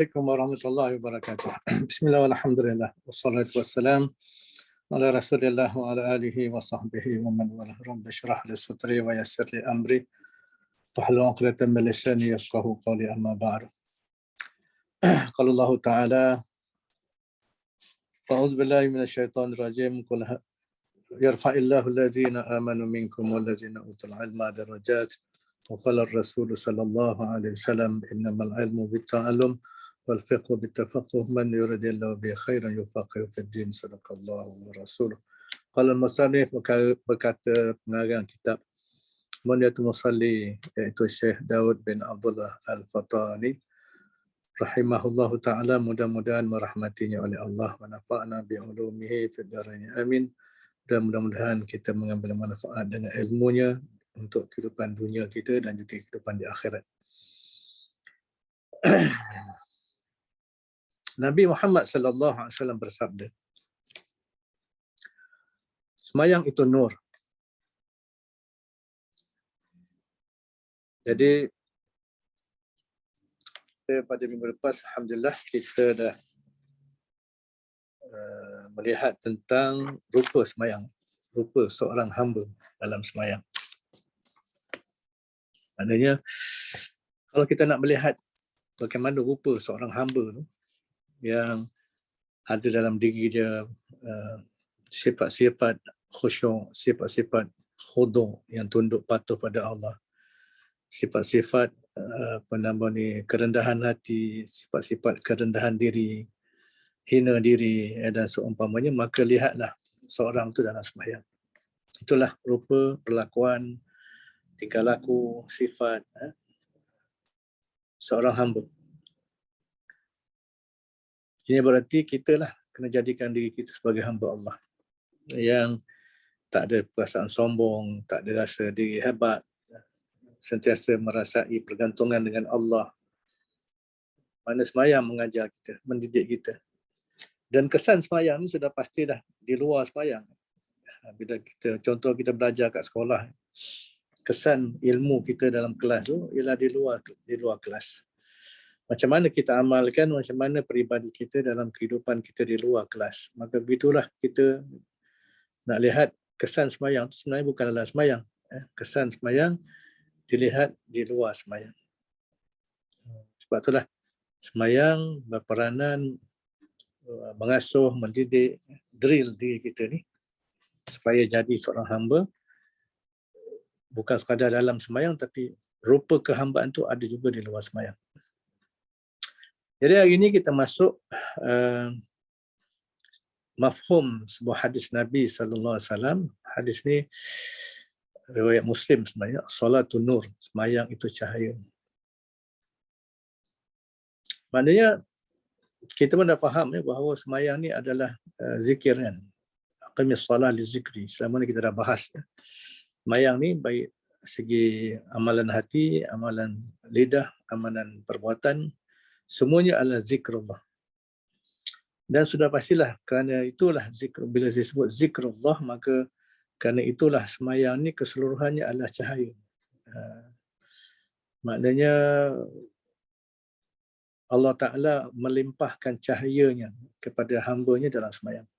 Assalamualaikum warahmatullahi wabarakatuh. Bismillah walhamdulillah. Wassalatu wassalam ala rasulillah wa ala alihi wa sahbihi wa man wala. Rabbi syrah li sadri wa yassir li amri. Wahlul 'uqdatam min lisani yafqahu qawli, amma ba'du. Qala Allah Ta'ala, a'udzu billahi minasyaitonir rajim. Qul yarfa'illahu allazina amanu minkum wallazina utul 'ilma darajat. Wa qala ar-rasul sallallahu alaihi wasallam, innamal 'ilmu bit-ta'allum wal fiqhu bit-tafaqquh, man yuridillahu bihi khairan yufaqihu fid-din. Sadaqallahu wa rasuluh. Qala al-musannif, berkata pengarang kitab Munyatul Musalli, iaitu Syekh Daud bin Abdullah Al-Fatani rahimahullahu ta'ala, mudah-mudahan merahmatinya oleh Allah, wa nafa'na bi'ulumihi fid dharain, amin. Dan mudah-mudahan kita mengambil manfaat dengan ilmunya untuk kehidupan dunia kita dan juga kehidupan di akhirat. Nabi Muhammad sallallahu alaihi wasallam bersabda, semayang itu nur. Jadi pada minggu lepas, alhamdulillah, kita dah melihat tentang rupa semayang, rupa seorang hamba dalam semayang. Maknanya, kalau kita nak melihat bagaimana rupa seorang hamba tu, yang ada dalam diri dia sifat-sifat khusyuk, sifat-sifat khudu', yang tunduk patuh pada Allah, sifat-sifat kerendahan hati, sifat-sifat kerendahan diri, hina diri dan seumpamanya, maka lihatlah seorang itu dalam sembahyang. Itulah rupa, perlakuan, tingkah laku, sifat seorang hamba. Ini berarti kita lah kena jadikan diri kita sebagai hamba Allah yang tak ada perasaan sombong, tak ada rasa diri hebat, sentiasa merasai pergantungan dengan Allah. Mana semayang mengajar kita, mendidik kita. Dan kesan semayang ni sudah pastilah di luar semayang. Bila kita, contoh kita belajar kat sekolah, kesan ilmu kita dalam kelas tu ialah di luar kelas. Macam mana kita amalkan, macam mana peribadi kita dalam kehidupan kita di luar kelas. Maka begitulah kita nak lihat kesan semayang tu sebenarnya bukan dalam semayang. Kesan semayang dilihat di luar semayang. Sebab itulah semayang berperanan mengasuh, mendidik, drill diri kita ni supaya jadi seorang hamba, bukan sekadar dalam semayang, tapi rupa kehambaan tu ada juga di luar semayang. Jadi hari ini kita masuk mafhum sebuah hadis Nabi SAW. Hadis ni riwayat Muslim sebenarnya. Salatun nur, semayang itu cahaya. Maknanya kita pun dah faham bahawa semayang ni adalah zikir kan. Aqimis salah li zikri. Selama ni kita dah bahas. Semayang ni baik segi amalan hati, amalan lidah, amalan perbuatan, semuanya adalah zikrullah. Dan sudah pastilah kerana itulah zikr, bila saya sebut zikrullah, maka kerana itulah semayang ni keseluruhannya adalah cahaya. Maknanya Allah Ta'ala melimpahkan cahayanya kepada hamba-Nya dalam semayang.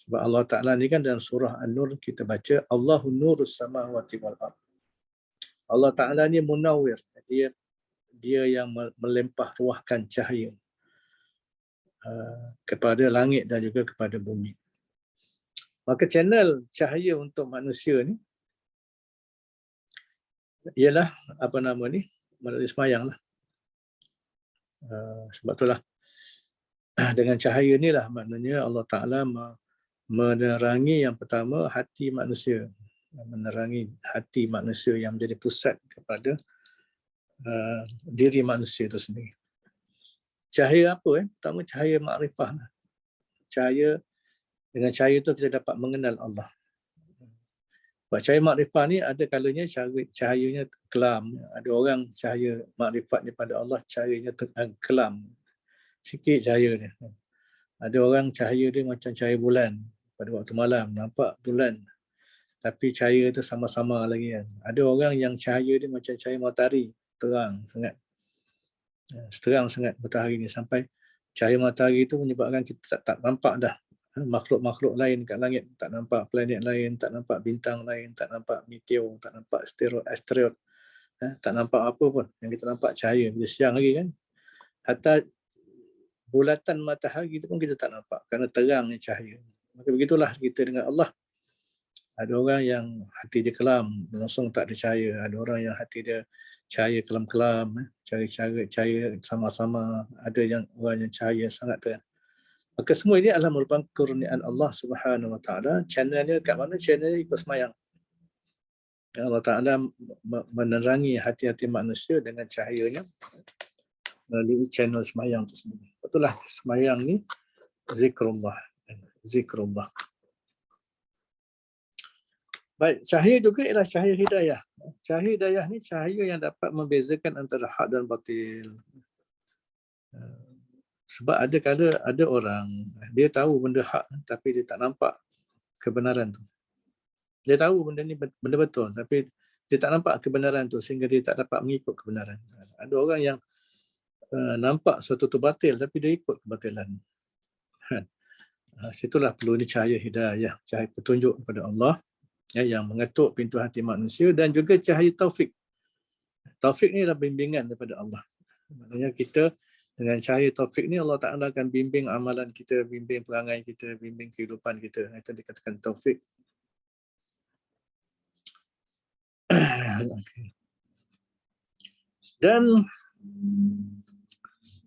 Sebab Allah Ta'ala ni kan dalam surah An-Nur kita baca, Allahu nurus samawati wal ardh. Allah Ta'ala ni munawwir, dia yang melempah ruahkan cahaya kepada langit dan juga kepada bumi. Maka channel cahaya untuk manusia ni ialah melalui semayang lah. Sebab itulah dengan cahaya ni lah maknanya Allah Ta'ala menerangi yang pertama hati manusia, menerangi hati manusia yang menjadi pusat kepada diri manusia itu sendiri. Cahaya apa? Pertama, cahaya makrifah. Dengan cahaya itu kita dapat mengenal Allah. Sebab cahaya makrifah ni ada kalanya cahayanya kelam. Ada orang cahaya makrifahnya pada Allah, cahayanya kelam. Sikit cahaya dia. Ada orang cahaya dia macam cahaya bulan. Pada waktu malam, nampak bulan. Tapi cahaya itu sama-sama lagi kan. Ada orang yang cahaya dia macam cahaya matahari, terang sangat. Seterang sangat matahari ni sampai cahaya matahari itu menyebabkan kita tak nampak dah makhluk-makhluk lain kat langit, tak nampak planet lain, tak nampak bintang lain, tak nampak meteor, tak nampak asteroid, tak nampak apa pun. Yang kita nampak cahaya bila siang lagi kan. Hatta bulatan matahari itu pun kita tak nampak kerana terangnya cahaya. Maka begitulah kita dengan Allah. Ada orang yang hati dia kelam, langsung tak ada cahaya. Ada orang yang hati dia cahaya kelam-kelam, cahaya sama-sama. Ada yang orang yang cahaya sangat terang. Maka semua ini adalah merupakan kurniaan Allah Subhanahu Wa Taala. Channelnya kat mana? Channelnya ikut semayang. Allah Taala menerangi hati-hati manusia dengan cahayanya melalui channel semayang itu sendiri. Itulah semayang ni zikrullah. Zikrullah. Baik, cahaya juga ialah cahaya hidayah. Cahaya hidayah ni cahaya yang dapat membezakan antara hak dan batil. Sebab ada orang, dia tahu benda hak tapi dia tak nampak kebenaran tu. Dia tahu benda ni benda betul tapi dia tak nampak kebenaran tu sehingga dia tak dapat mengikut kebenaran. Ada orang yang nampak sesuatu tu batil tapi dia ikut kebatilan. Situlah perlu ni cahaya hidayah, cahaya petunjuk kepada Allah yang mengetuk pintu hati manusia dan juga cahaya taufik. Taufik ni adalah bimbingan daripada Allah. Maknanya kita dengan cahaya taufik ni Allah Ta'ala akan bimbing amalan kita, bimbing perangai kita, bimbing kehidupan kita. Itu dikatakan taufik. Dan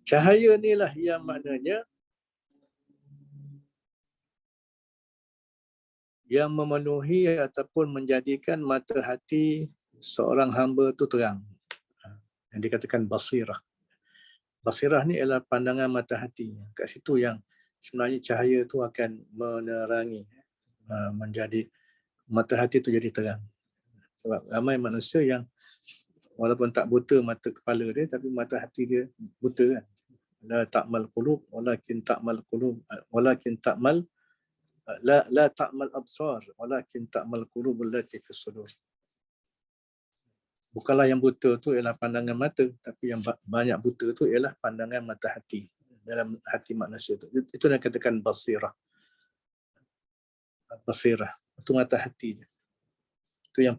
cahaya inilah yang maknanya yang memenuhi ataupun menjadikan mata hati seorang hamba itu terang. Yang dikatakan basirah. Basirah ni adalah pandangan mata hati. Kat situ yang sebenarnya cahaya itu akan menerangi, menjadi mata hati itu jadi terang. Sebab ramai manusia yang walaupun tak buta mata kepala dia, tapi mata hati dia buta kan. La ta'mal qulub, walakin ta'mal qulub, walakin ta'mal la ta'mal absar, walakin ta'mal qulub allati fis sudur. Bukanlah yang buta tu ialah pandangan mata, tapi yang banyak buta tu ialah pandangan mata hati dalam hati manusia tu. Itu yang katakan basirah. Basirah itu mata hati dia. Itu yang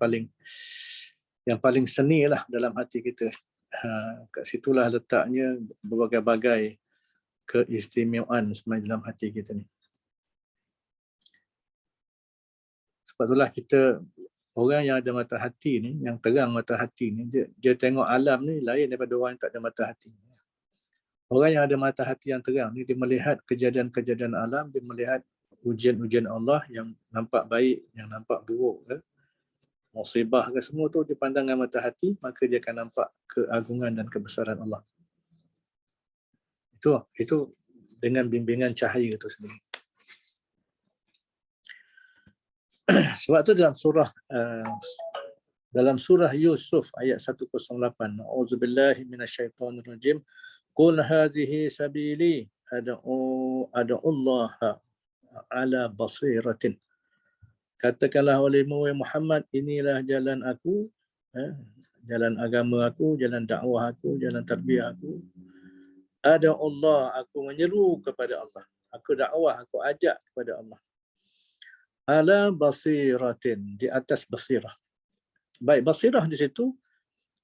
paling seni lah dalam hati kita. Kat situlah letaknya berbagai-bagai keistimewaan sebenarnya dalam hati kita ni. Sebab itulah kita, orang yang ada mata hati ni, yang terang mata hati ni, dia tengok alam ni lain daripada orang yang tak ada mata hati. Orang yang ada mata hati yang terang ni, dia melihat kejadian-kejadian alam, dia melihat ujian-ujian Allah yang nampak baik, yang nampak buruk, musibah ke semua tu dipandang dengan mata hati, maka dia akan nampak keagungan dan kebesaran Allah. Itu dengan bimbingan cahaya itu sendiri. Sebab tu dalam surah Yusuf ayat 108, A'udzubillahi minasyaitonirrajim. Qul hadhihi sabili ad'u Allah ala basiratin. Katakanlah olehmu Muhammad, inilah jalan aku, jalan agama aku, jalan dakwah aku, jalan tarbiyah aku. Ada Allah, aku menyeru kepada Allah. Aku dakwah, aku ajak kepada Allah. Ala basiratin, di atas basirah. Baik, basirah di situ,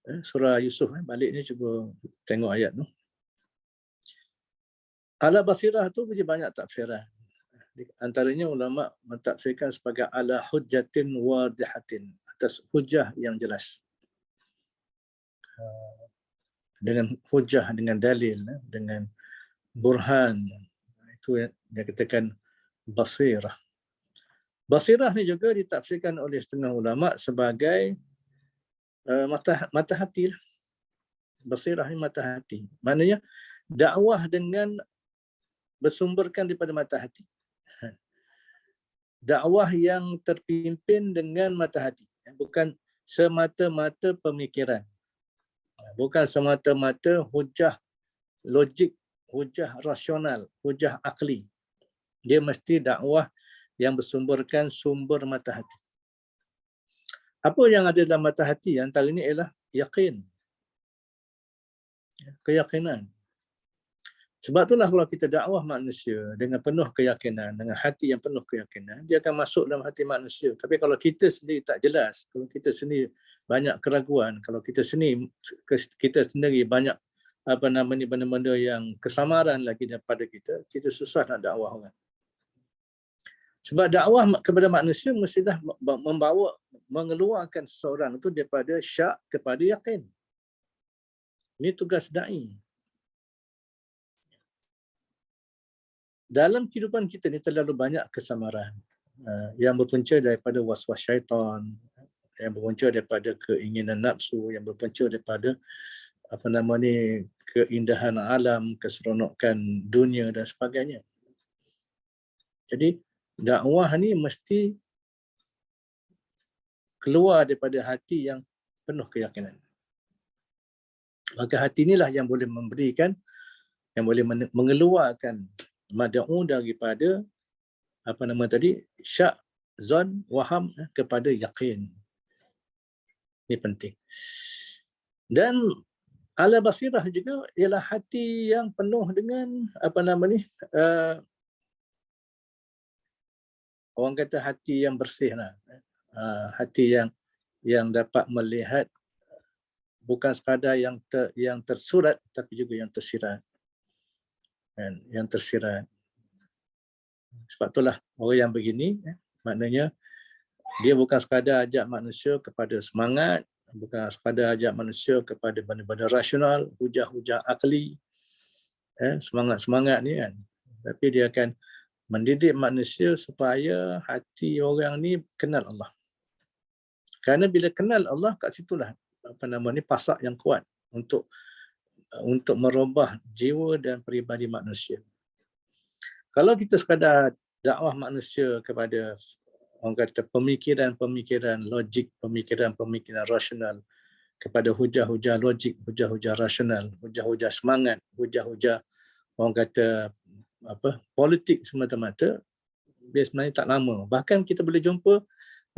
surah Yusuf, balik ni cuba tengok ayat tu. Ala basirah tu banyak tafsiran. Antaranya ulama mentafsirkan sebagai ala hujjatin wadihatin, atas hujjah yang jelas. Dengan hujjah, dengan dalil, dengan burhan. Itu yang dikatakan basirah. Basirah ni juga ditafsirkan oleh setengah ulama sebagai mata hati. Basirah ni mata hati. Maknanya dakwah dengan bersumberkan daripada mata hati. Dakwah yang terpimpin dengan mata hati, bukan semata-mata pemikiran, bukan semata-mata hujah logik, hujah rasional, hujah akli. Dia mesti dakwah yang bersumberkan sumber mata hati. Apa yang ada dalam mata hati? Antara ini ialah yakin. keyakinan. Sebab itulah kalau kita dakwah manusia dengan penuh keyakinan, dengan hati yang penuh keyakinan, dia akan masuk dalam hati manusia. Tapi kalau kita sendiri tak jelas, kalau kita sendiri banyak keraguan, kalau kita sendiri banyak benda-benda yang kesamaran lagi daripada kita susah nak dakwah orang. Sebab dakwah kepada manusia mestilah mengeluarkan seseorang itu daripada syak kepada yakin. Ini tugas da'i. Dalam kehidupan kita ni terlalu banyak kesamaran yang berpunca daripada was-was syaitan, yang berpunca daripada keinginan nafsu, yang berpunca daripada keindahan alam, keseronokan dunia dan sebagainya. Jadi dakwah ni mesti keluar daripada hati yang penuh keyakinan. Maka hati inilah yang boleh memberikan, yang boleh mengeluarkan mad'u daripada syak, zon, waham kepada yakin. Ini penting. Dan ala basirah juga ialah hati yang penuh dengan orang kata hati yang bersih lah. Hati yang dapat melihat bukan sekadar yang tersurat tapi juga yang tersirat. Yang tersirat. Sebab itulah orang yang begini, maknanya dia bukan sekadar ajak manusia kepada semangat, bukan sekadar ajak manusia kepada benda-benda rasional, hujah-hujah akli, semangat-semangat ni kan. Tapi dia akan mendidik manusia supaya hati orang ni kenal Allah. Kerana bila kenal Allah, kat situlah pasak yang kuat untuk merubah jiwa dan peribadi manusia. Kalau kita sekadar dakwah manusia kepada orang kata pemikiran-pemikiran logik, pemikiran-pemikiran rasional, kepada hujah-hujah logik, hujah-hujah rasional, hujah-hujah semangat, hujah-hujah orang kata politik semata-mata, dia sebenarnya tak lama. Bahkan kita boleh jumpa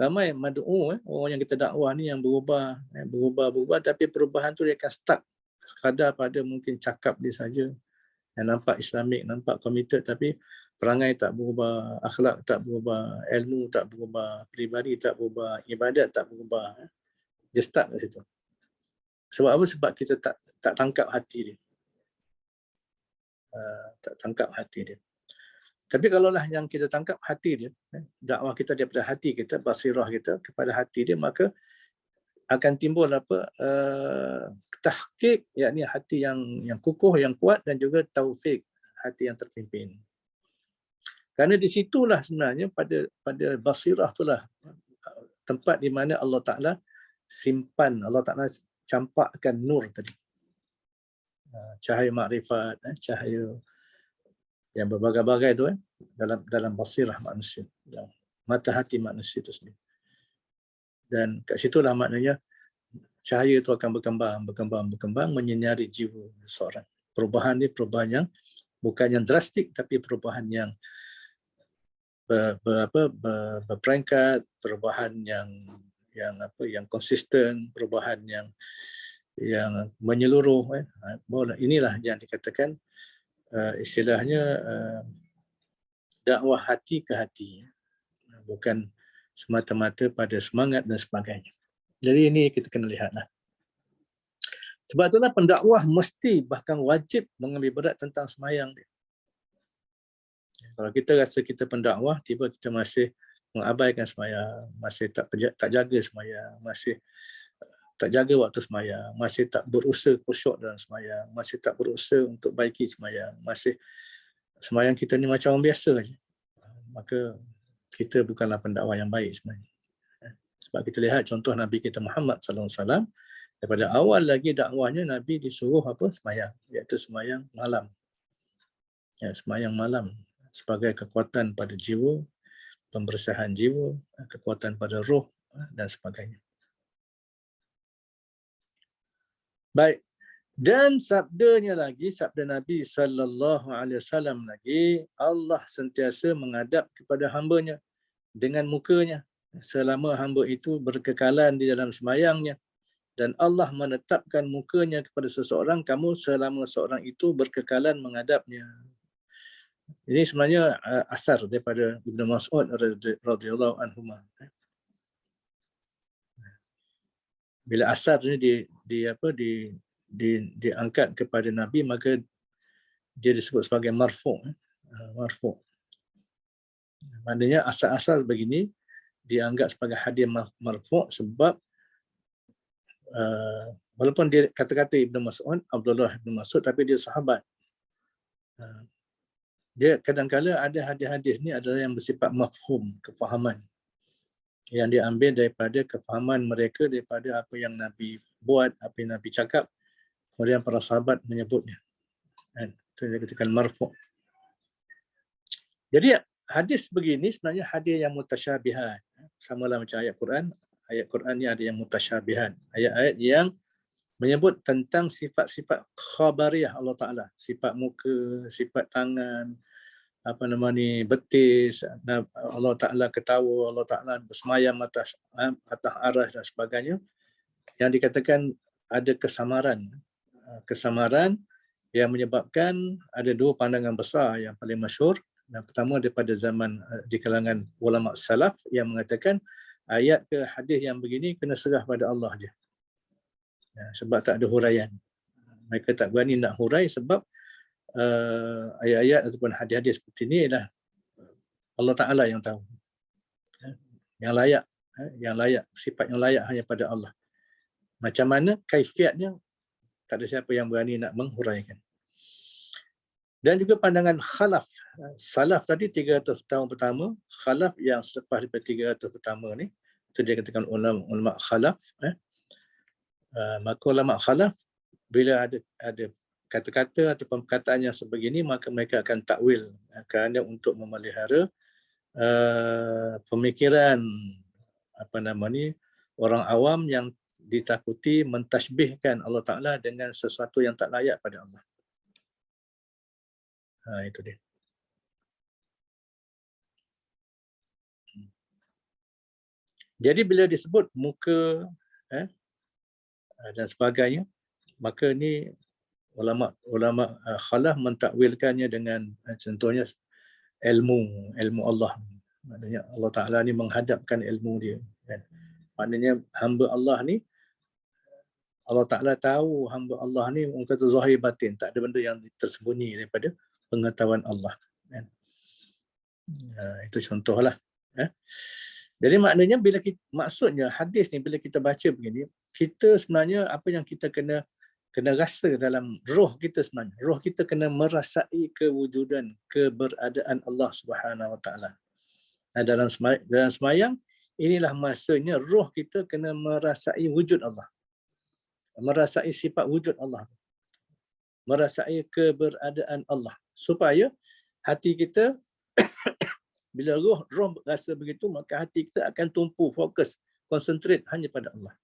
ramai mad'u, orang yang kita dakwah ni yang berubah, tapi perubahan tu dia akan stuck sekadar pada mungkin cakap dia saja, yang nampak Islamik, nampak committed, tapi perangai tak berubah, akhlak tak berubah, ilmu tak berubah, peribadi tak berubah, ibadat tak berubah. Dia stuck kat situ. Sebab apa? Sebab kita tak tangkap hati dia. Tak tangkap hati dia. Tapi kalaulah yang kita tangkap hati dia, dakwah kita daripada hati kita, basirah kita kepada hati dia, maka akan timbul tahqiq, yakni hati yang kukuh, yang kuat, dan juga taufik, hati yang terpimpin. Kerana di situlah sebenarnya pada basirah itulah tempat di mana Allah Ta'ala simpan, Allah Ta'ala campakkan nur tadi. Cahaya makrifat, cahaya yang berbagai-bagai tu dalam basirah manusia, dalam mata hati manusia itu sendiri. Dan kat situlah maknanya cahaya itu akan berkembang menyinari jiwa seorang. Perubahan ni perubahan yang bukan yang drastik, tapi perubahan yang berperingkat, perubahan yang konsisten, perubahan yang menyeluruh. Inilah yang dikatakan istilahnya dakwah hati ke hati, bukan semata-mata pada semangat dan sebagainya. Jadi ini kita kena lihatlah. Sebab itulah pendakwah mesti bahkan wajib mengambil berat tentang semayang dia. Kalau kita rasa kita pendakwah, tiba kita masih mengabaikan semayang, masih tak jaga semayang, masih tak jaga waktu semayang, masih tak berusaha khusyuk dalam semayang, masih tak berusaha untuk baiki semayang, masih semayang kita ni macam orang biasa saja, maka kita bukanlah pendakwah yang baik sebenarnya. Sebab kita lihat contoh Nabi kita Muhammad SAW, daripada awal lagi dakwahnya Nabi disuruh semayang, iaitu semayang malam. Semayang malam sebagai kekuatan pada jiwa, pembersihan jiwa, kekuatan pada roh dan sebagainya. Baik. Dan sabdanya lagi, sabda Nabi SAW lagi, Allah sentiasa menghadap kepada hamba-Nya dengan mukanya selama hamba itu berkekalan di dalam semayangnya, dan Allah menetapkan mukanya kepada seseorang, kamu selama seorang itu berkekalan menghadapnya. Ini sebenarnya asar daripada Ibnu Mas'ud radhiyallahu anhu. Bila asar ini diangkat kepada Nabi, maka dia disebut sebagai marfu'. Marfu'. Maknanya asar-asar begini dianggap sebagai hadis marfu' sebab walaupun dia kata-kata Ibnu Mas'ud, Abdullah bin Mas'ud, tapi dia sahabat. Dia kadang-kala ada hadis-hadis ni adalah yang bersifat mafhum, kefahaman, yang diambil daripada kefahaman mereka, daripada apa yang Nabi buat, apa yang Nabi cakap, kemudian para sahabat menyebutnya. Itu dia katakan marfu'. Jadi hadis begini sebenarnya hadis yang mutasyabihat. Samalah macam ayat Quran. Ayat Quran ni ada yang mutasyabihat. Ayat-ayat yang menyebut tentang sifat-sifat khabariyah Allah Ta'ala. Sifat muka, sifat tangan, betis, Allah Ta'ala ketawa, Allah Ta'ala bersemayam atas aras dan sebagainya. Yang dikatakan ada kesamaran yang menyebabkan ada dua pandangan besar yang paling masyhur. Yang pertama daripada zaman di kalangan ulama salaf yang mengatakan ayat ke hadis yang begini kena serah pada Allah je. Sebab tak ada huraian. Mereka tak berani nak hurai sebab ayat-ayat ataupun hadis-hadis seperti ini adalah Allah Ta'ala yang tahu. Yang layak, sifat yang layak hanya pada Allah. Macam mana kaifiatnya, tak ada siapa yang berani nak menghuraikan. Dan juga pandangan khalaf. Salaf tadi 300 tahun pertama, khalaf yang selepas daripada 300 pertama ni, itu dia katakan ulama khalaf. Maka ulama khalaf bila ada kata-kata ataupun perkataan yang sebegini, maka mereka akan takwil kerana untuk memelihara pemikiran orang awam yang ditakuti mentashbihkan Allah Ta'ala dengan sesuatu yang tak layak pada Allah. Itu dia. Jadi bila disebut muka dan sebagainya, maka ni ulama khalaf mentakwilkannya dengan contohnya ilmu Allah. Maknanya Allah Ta'ala ni menghadapkan ilmu dia. Maknanya hamba Allah ni, Allah Ta'ala tahu hamba Allah ni, orang kata zahir batin, tak ada benda yang tersembunyi daripada pengetahuan Allah. Itu contohlah. Jadi maknanya maksudnya hadis ni bila kita baca begini, kita sebenarnya apa yang kita kena rasa dalam roh kita sebenarnya. Roh kita kena merasai kewujudan, keberadaan Allah Subhanahu Wa Ta'ala. Dalam semayang, inilah masanya roh kita kena merasai wujud Allah. Merasai sifat wujud Allah. Merasai keberadaan Allah. Supaya hati kita, bila roh rasa begitu, maka hati kita akan tumpu, fokus, konsentrate hanya pada Allah.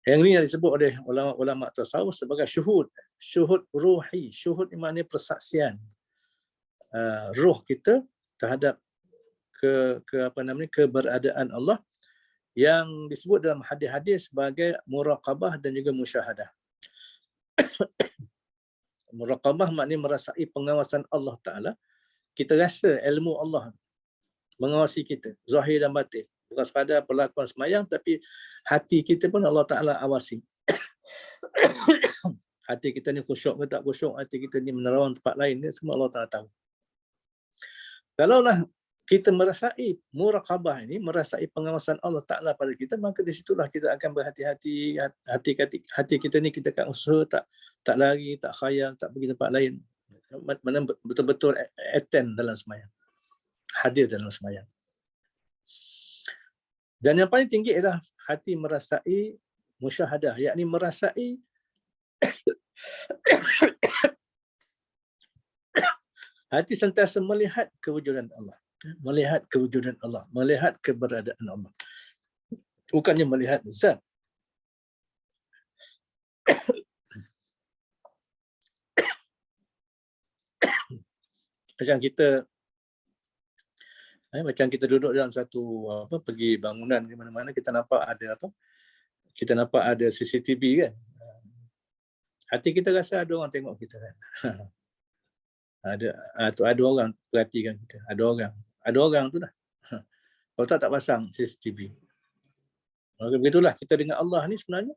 Yang ini yang disebut oleh ulama tasawuf sebagai syuhud. Syuhud ruhi. Syuhud ini maknanya persaksian roh kita terhadap keberadaan Allah yang disebut dalam hadis-hadis sebagai muraqabah dan juga musyahadah. Muraqabah maknanya merasai pengawasan Allah Ta'ala. Kita rasa ilmu Allah mengawasi kita, zahir dan batin. Bukan sekadar perlakuan semayang, tapi hati kita pun Allah Ta'ala awasi. Hati kita ni khusyuk ke tak khusyuk, hati kita ni menerawang tempat lain, ni semua Allah Ta'ala tahu. Kalaulah kita merasai muraqabah ini, merasai pengawasan Allah Ta'ala pada kita, maka di situlah kita akan berhati-hati. Hati kita ni kita akan usaha tak lari, tak khayal, tak pergi tempat lain. Mana betul-betul attend dalam semayang, hadir dalam semayang. Dan yang paling tinggi adalah hati merasai musyahadah, yakni merasai hati sentiasa melihat kewujudan Allah, melihat kewujudan Allah, melihat keberadaan Allah. Bukannya melihat zat. Macam kita duduk dalam satu pergi bangunan di mana-mana, kita nampak ada kita nampak ada CCTV kan. Hati kita rasa ada orang tengok kita kan. Ada orang perhatikan kita. Ada orang tu lah. Kalau tak pasang CCTV. Maka begitulah kita dengan Allah ni sebenarnya.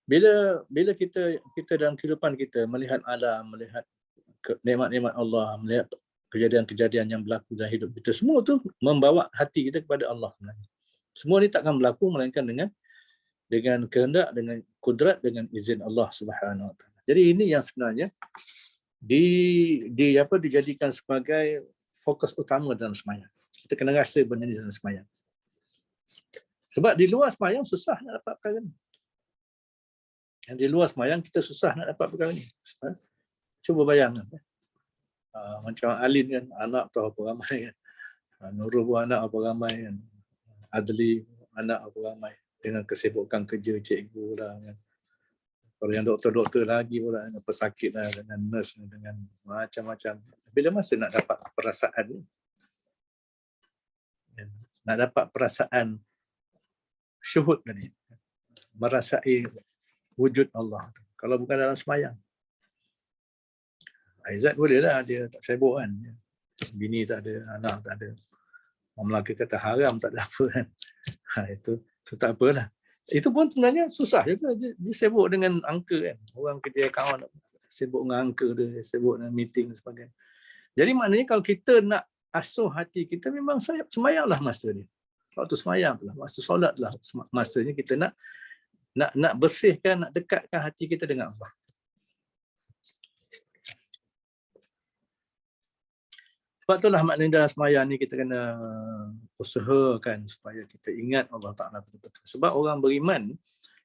Bila kita dalam kehidupan kita melihat alam, melihat nikmat-nikmat Allah, melihat kejadian-kejadian yang berlaku dalam hidup kita, semua tu membawa hati kita kepada Allah sebenarnya. Semua ni takkan berlaku melainkan dengan kehendak, dengan kudrat, dengan izin Allah Subhanahu Wa Taala. Jadi ini yang sebenarnya dijadikan sebagai fokus utama dalam sembahyang. Kita kena rasa benda ni dalam sembahyang. Sebab di luar sembahyang susah nak dapat perkara ni. Di luar sembahyang kita susah nak dapat perkara ni. Cuba bayangkan. Macam Alin kan, anak tahu apa ramai kan. Nurul pun anak apa ramai kan. Adli anak apa ramai. Dengan kesibukan kerja cikgu lah kan. Kalau yang doktor-doktor lagi pula, pesakit lah, dengan nurse, dengan macam-macam. Bila masa nak dapat perasaan ni? Nak dapat perasaan syuhud tadi. Merasai wujud Allah. Kalau bukan dalam sembahyang. Aizat boleh lah, dia tak sibuk kan. Bini tak ada, anak tak ada. Orang Melaka kata haram tak ada apa kan. Itu tak apalah. Itu pun sebenarnya susah juga. Dia sibuk dengan angka kan. Orang kerja kawan sibuk dengan angka dia, sibuk dengan meeting dan sebagainya. Jadi maknanya kalau kita nak asuh hati kita, memang sembahyanglah masa dia. Waktu sembahyang lah, waktu solat lah masanya kita nak bersihkan, nak dekatkan hati kita dengan Allah. Sebab itulah maknanya dalam sembahyang ni kita kena usahakan supaya kita ingat Allah Ta'ala betul-betul. Sebab orang beriman,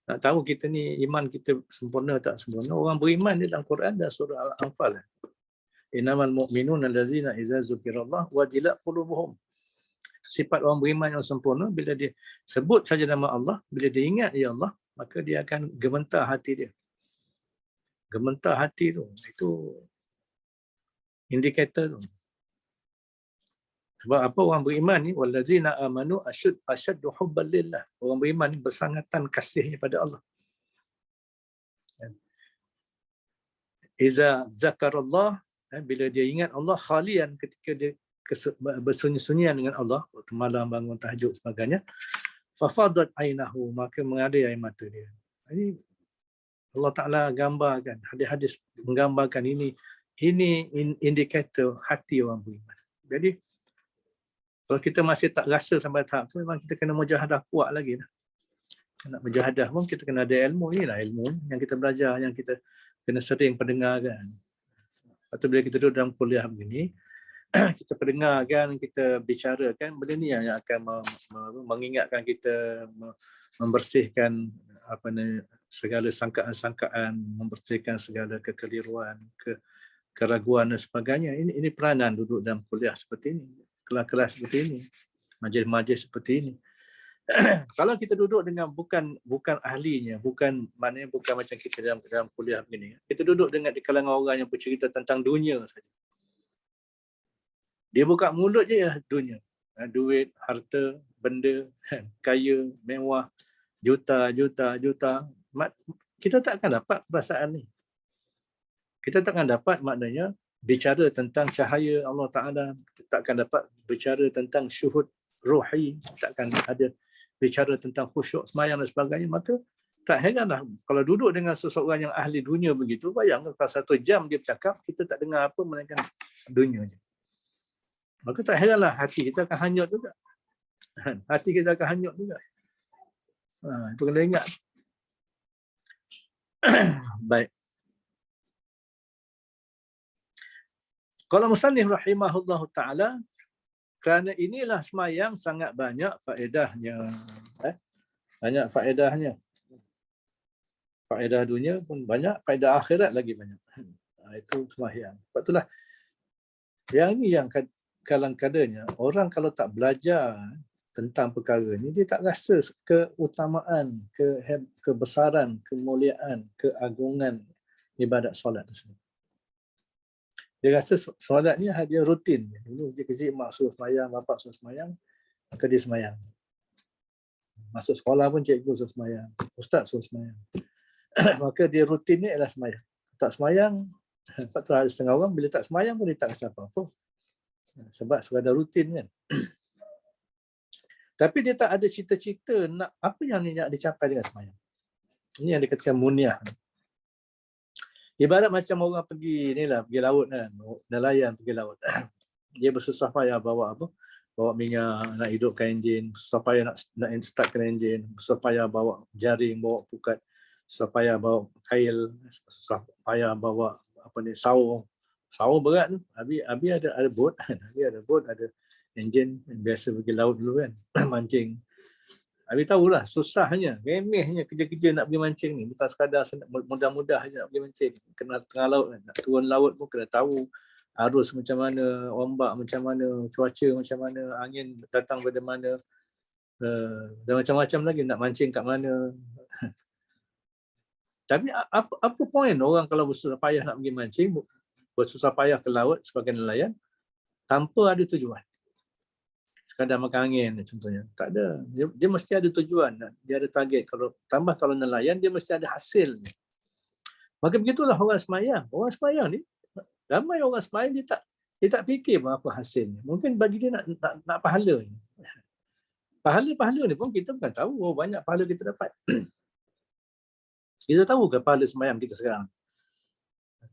nak tahu kita ni iman kita sempurna tak sempurna, orang beriman di dalam Quran dan surah Al-Anfal. Innamal mu'minuna allazina idza dzukirallah wajilat qulubuhum. Sifat orang beriman yang sempurna, bila dia sebut saja nama Allah, bila dia ingat ya Allah, maka dia akan gemetar hati dia. Gemetar hati tu, itu indikator tu. Sebab apa orang beriman ni, wallazina amanu asyaddu hubban lillah. Orang beriman ni bersangatan kasihnya pada Allah. Iza zakarallah, bila dia ingat Allah, khalian, ketika dia bersunyi-sunyian dengan Allah, waktu malam bangun tahajud sebagainya, fafadat ainahu, maka mengalir air mata dia. Ini Allah Ta'ala gambarkan, hadis-hadis menggambarkan ini indikator hati orang beriman. Jadi kalau kita masih tak rasa sampai tahap tu, memang kita kena mujahadah kuat lagi dah. Nak mujahadah pun kita kena ada ilmu. Inilah ilmu yang kita belajar, yang kita kena sering pendengarkan. Atau bila kita duduk dalam kuliah begini, kita pendengarkan, kita bicarakan, benda ni yang akan mengingatkan kita, membersihkan segala sangkaan-sangkaan, membersihkan segala kekeliruan, keraguan dan sebagainya. Ini peranan duduk dalam kuliah seperti ini, kelas-kelas seperti ini, majlis-majlis seperti ini. Kalau kita duduk dengan bukan ahlinya, maknanya bukan macam kita dalam kuliah begini, kita duduk dengan di kalangan orang yang bercerita tentang dunia saja. Dia buka mulut je ya dunia. Duit, harta, benda, kaya, mewah, juta. Kita tak akan dapat perasaan ni. Kita tak akan dapat maknanya bicara tentang cahaya Allah Ta'ala. Kita tak akan dapat bicara tentang syuhud ruhi. Tak akan ada bicara tentang khusyuk sembahyang dan sebagainya. Maka tak heranlah kalau duduk dengan seseorang yang ahli dunia begitu, bayangkan kalau 1 jam dia bercakap, kita tak dengar apa melainkan dunia je. Maka tak heranlah hati kita akan hanyut juga. Hati kita akan hanyut juga. Itu kena ingat. Baik. Kalau musannif rahimahullah ta'ala, kerana inilah sembahyang sangat banyak faedahnya. Banyak faedahnya. Faedah dunia pun banyak, faedah akhirat lagi banyak. Itu sembahyang. Sebab itulah, yang ini yang kadang-kadangnya, orang kalau tak belajar tentang perkara ni, dia tak rasa keutamaan, kebesaran, kemuliaan, keagungan ibadat solat tersebut. Dia rasa solat ni dia rutin. Dulu dia kecil mak suruh sembahyang, bapak suruh sembahyang, maka dia sembahyang. Masuk sekolah pun cikgu suruh semayang, ustaz suruh semayang. Maka dia rutinnya ialah semayang. Tak semayang, lepas tu ada setengah orang bila tak semayang pun dia tak rasa apa-apa. Sebab sekadar rutin kan. Tapi dia tak ada cita-cita nak apa yang nak dicapai dengan semayang. Ini yang dikatakan muniah. Ibarat macam orang pergi laut kan, nelayan pergi laut. Dia bersusah payah bawa apa? Bawa minyak, nak hidupkan enjin, susah payah nak startkan enjin, susah payah bawa jaring, bawa pukat, susah payah bawa kail, susah payah bawa saur. Saur berat tu. Habis ada bot, habis ada bot, ada enjin, biasa pergi laut dulu kan, mancing. Habis tahulah susahnya, remehnya kerja-kerja nak pergi mancing ni. Bukan sekadar mudah-mudah je nak pergi mancing. Kena tengah laut kan. Nak turun laut pun kena tahu arus macam mana, ombak macam mana, cuaca macam mana, angin datang pada mana, dan macam-macam lagi nak mancing kat mana. Tapi apa poin orang kalau bersusah payah nak pergi mancing, bersusah payah ke laut sebagai nelayan, tanpa ada tujuan. Sekadar makan angin contohnya. Tak ada. Dia mesti ada tujuan. Dia ada target. Kalau nelayan, dia mesti ada hasil. Maka begitulah orang semayang. Orang semayang ni, ramai orang semayang dia tak fikir apa hasilnya. Mungkin bagi dia nak pahala. Pahala ni pun kita bukan tahu banyak pahala kita dapat. Kita tahu ke pahala semayang kita sekarang?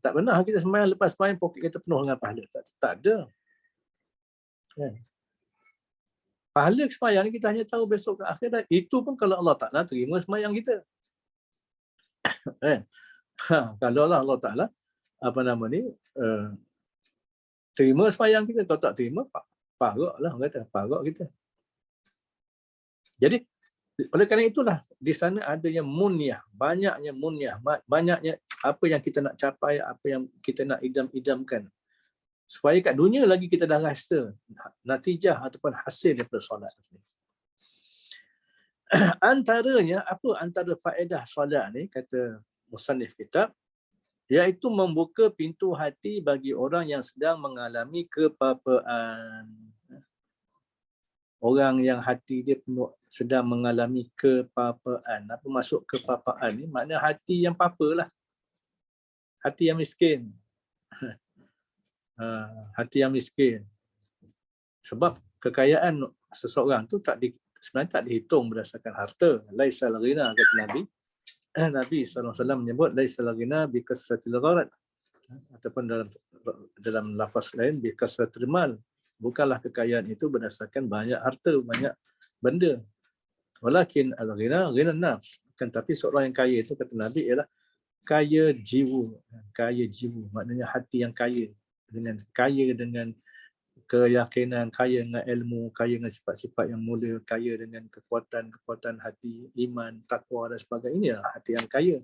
Tak pernah kita semayang, lepas semayang poket kita penuh dengan pahala. Tak ada. Pahala semayang kita hanya tahu besok ke akhirat. Itu pun kalau Allah Ta'ala terima semayang kita. Kalau Allah Ta'ala terima semayang kita, kalau tak terima, parok lah, orang kata, parok kita. Jadi, oleh kerana itulah, di sana adanya munyah, banyaknya munyah, banyaknya apa yang kita nak capai, apa yang kita nak idam-idamkan. Supaya kat dunia lagi kita dah rasa natijah ataupun hasil daripada solat ni. Antaranya, antara faedah solat ni, kata musannif kitab, iaitu membuka pintu hati bagi orang yang sedang mengalami kepapaan. Orang yang hati dia penuh sedang mengalami kepapaan. Apa maksud kepapaan ni? Maknanya hati yang papa lah. Hati yang miskin. Hati yang miskin. Sebab kekayaan seseorang tu sebenarnya tak dihitung berdasarkan harta. Laisal ghina, kata Nabi. Nabi SAW menyebut laisal ghina bi kasratil gharad, ataupun dalam lafaz lain bi kasratil mal. Bukanlah kekayaan itu berdasarkan banyak harta, banyak benda. Walakin al-ghina ghina nafs. Tapi seorang yang kaya itu, kata Nabi, ialah kaya jiwa. Kaya jiwa, maknanya hati yang kaya. Kaya dengan keyakinan, kaya dengan ilmu, kaya dengan sifat-sifat yang mulia, kaya dengan kekuatan hati, iman, takwa dan sebagainya. Inilah hati yang kaya.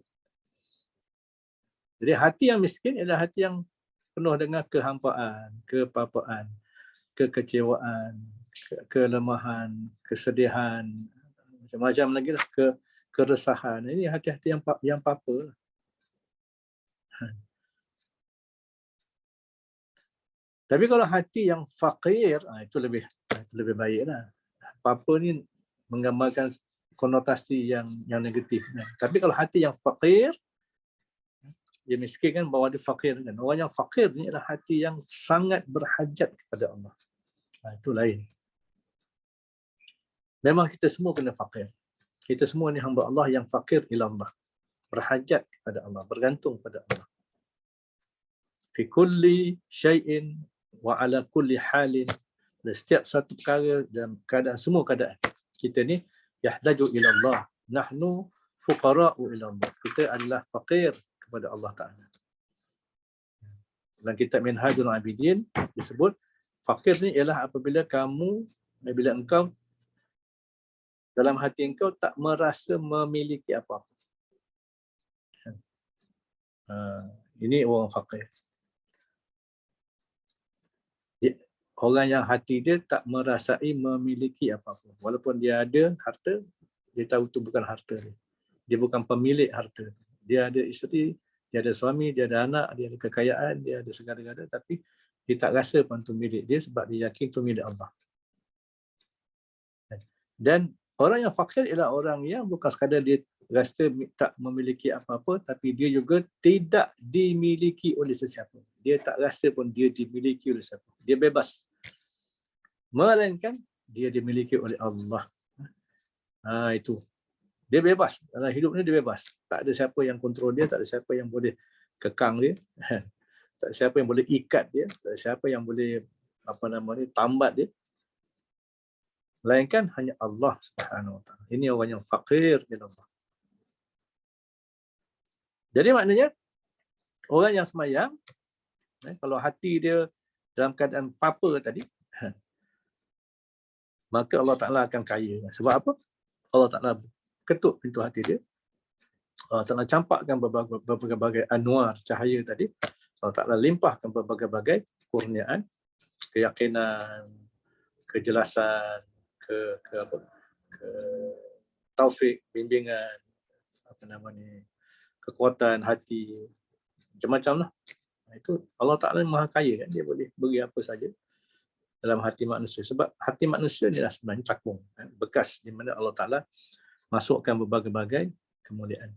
Jadi hati yang miskin adalah hati yang penuh dengan kehampaan, kepapaan, kekecewaan, kelemahan, kesedihan, macam-macam lagi lah, keresahan. Ini hati-hati yang papa. Tapi kalau hati yang fakir, itu lebih baiklah. Papa ni menggambarkan konotasi yang negatif. Tapi kalau hati yang fakir, dia miskin kan, bawa dia fakir kan. Orang yang fakir ni adalah hati yang sangat berhajat kepada Allah. Itu lain. Memang kita semua kena fakir. Kita semua ni hamba Allah yang fakir ila Allah. Berhajat kepada Allah, bergantung pada Allah. Fi kulli syai'in wa ala kulli halin, setiap satu perkara dalam keadaan, semua keadaan kita ni yahtaju ila Allah, nahnu fuqara'u ila Allah, kita adalah fakir kepada Allah Ta'ala. Dalam kitab Minhajul Abidin disebut fakir ni ialah apabila engkau dalam hati engkau tak merasa memiliki apa-apa. Ini orang fakir. Orang yang hati dia tak merasai memiliki apa-apa. Walaupun dia ada harta, dia tahu itu bukan harta dia. Dia bukan pemilik harta. Dia ada isteri, dia ada suami, dia ada anak, dia ada kekayaan, dia ada segala-gala, tapi dia tak rasa pun itu milik dia sebab dia yakin itu milik Allah. Dan Orang yang fakir ialah orang yang bukan sekadar dia rasa tak memiliki apa-apa, tapi dia juga tidak dimiliki oleh sesiapa. Dia tak rasa pun dia dimiliki oleh siapa. Dia bebas. Melainkan dia dimiliki oleh Allah. Itu. Dia bebas. Dalam hidup ni dia bebas. Tak ada siapa yang kontrol dia, tak ada siapa yang boleh kekang dia. Tak ada siapa yang boleh ikat dia, tak ada siapa yang boleh tambat dia. Melainkan hanya Allah Subhanahu Wa Taala. Ini orang yang fakir kepada Allah. Jadi maknanya orang yang semayang, kalau hati dia dalam keadaan papa tadi, maka Allah Ta'ala akan kaya. Sebab apa? Allah Ta'ala ketuk pintu hati dia. Allah Ta'ala campakkan berbagai-bagai anwar cahaya tadi. Allah Ta'ala limpahkan berbagai-bagai kurniaan, keyakinan, kejelasan, ke taufik, bimbingan, kekuatan hati, macam-macam lah. Itu Allah Ta'ala maha kaya kan, dia boleh beri apa saja dalam hati manusia. Sebab hati manusia ni lah sebenarnya cakung, bekas di mana Allah Ta'ala masukkan berbagai-bagai kemuliaan.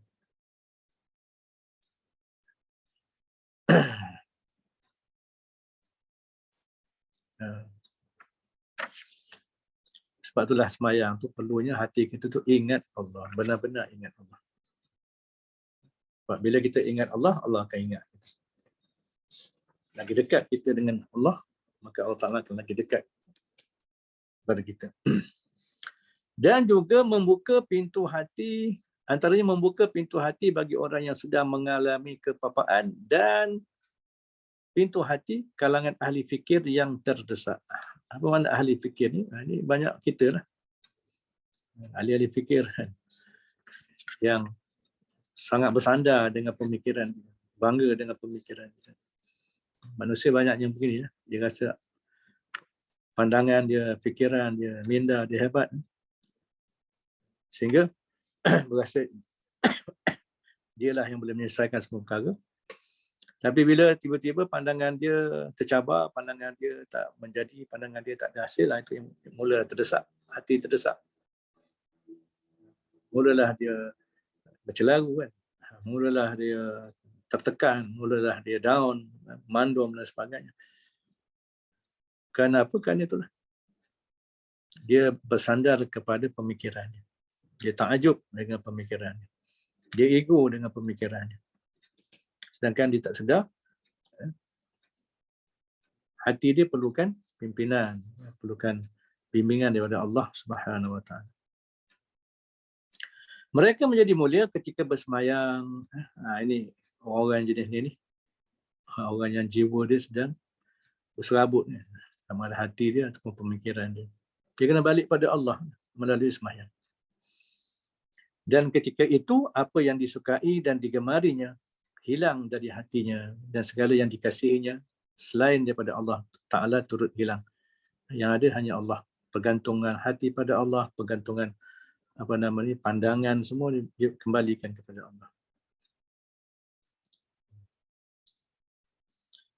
Sebab itulah semayang tu perlunya hati kita tu ingat Allah, benar-benar ingat Allah. Sebab bila kita ingat Allah, Allah akan ingat kita. Lagi dekat kita dengan Allah, maka Allah Ta'ala akan lagi dekat kepada kita. Dan juga membuka pintu hati, antaranya membuka pintu hati bagi orang yang sedang mengalami kepapaan dan pintu hati kalangan ahli fikir yang terdesak. Apa makna ahli fikir ni? Ini banyak kita lah. Ahli-ahli fikir yang sangat bersandar dengan pemikiran, bangga dengan pemikiran. Manusia banyak yang begini, dia rasa pandangan dia, fikiran dia, minda dia hebat. Sehingga berasa dialah yang boleh menyelesaikan semua perkara. Tapi bila tiba-tiba pandangan dia tercabar, pandangan dia tak menjadi, pandangan dia tak ada hasil, itu yang mula terdesak, hati terdesak. Mulalah dia bercelaru kan. Mulalah dia tertekan, mulalah dia down, mandum dan sebagainya. Kenapa? Kerana itulah. Dia bersandar kepada pemikirannya. Dia takjub dengan pemikirannya. Dia ego dengan pemikirannya. Sedangkan dia tak sedar, hati dia perlukan pimpinan, perlukan bimbingan daripada Allah Subhanahu Wa Taala. Mereka menjadi mulia ketika bersemayang. Ini orang jenis ni, orang yang jiwa dia sedang berserabut, sama ada hati dia ataupun pemikiran dia. Dia kena balik pada Allah melalui semayang. Dan ketika itu, apa yang disukai dan digemarinya hilang dari hatinya, dan segala yang dikasihinya selain daripada Allah Ta'ala turut hilang. Yang ada hanya Allah. Pergantungan hati pada Allah, pergantungan pandangan, semua dia kembalikan kepada Allah.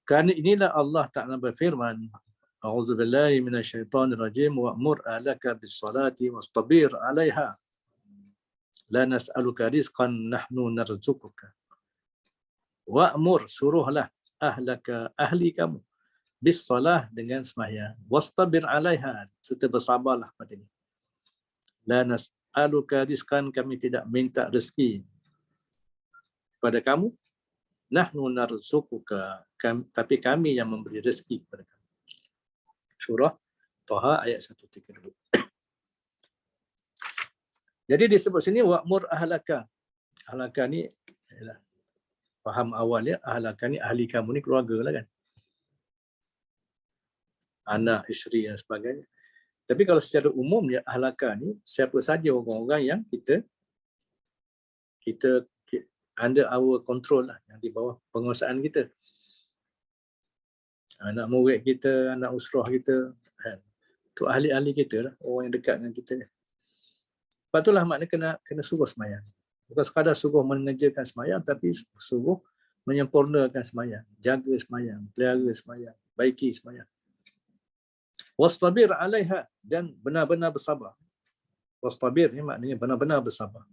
Kerana inilah Allah Ta'ala berfirman, A'udzubillahi minasyaitonirrajim, wa'mur ahlaka bis-salati wastabir 'alaiha. La nas'aluka rizqan nahnu narzuquka. Wa'mur, suruhlah ahlaka, ahli kamu, bis-salah, dengan sembahyang, wastabir 'alaiha, serta bersabarlah padanya. La nas'aluka rizqan, kami tidak minta rezeki kepada kamu, nahnu narzuquka, tapi kami yang memberi rezeki kepada kamu. Surah Taha ayat 132. Jadi disebut sini wa'mur ahlaka. Ahlaka ni ialah faham awalnya, ahlaka ni ahli kamu ni keluarga lah kan. Anak, isteri dan sebagainya. Tapi kalau secara umumnya ahlaka ni siapa saja orang-orang yang kita under our control lah, yang di bawah penguasaan kita. Anak murid kita, anak usrah kita, itu ahli-ahli kita lah, orang yang dekat dengan kita. Sebab itulah maknanya kena suruh semayang. Bukan sekadar suruh mengerjakan semayang, tapi suruh menyempurnakan semayang, jaga semayang, pelihara semayang, baiki semayang. Wastabir 'alaiha, dan benar-benar bersabar. Wastabir ni maknanya benar-benar bersabar.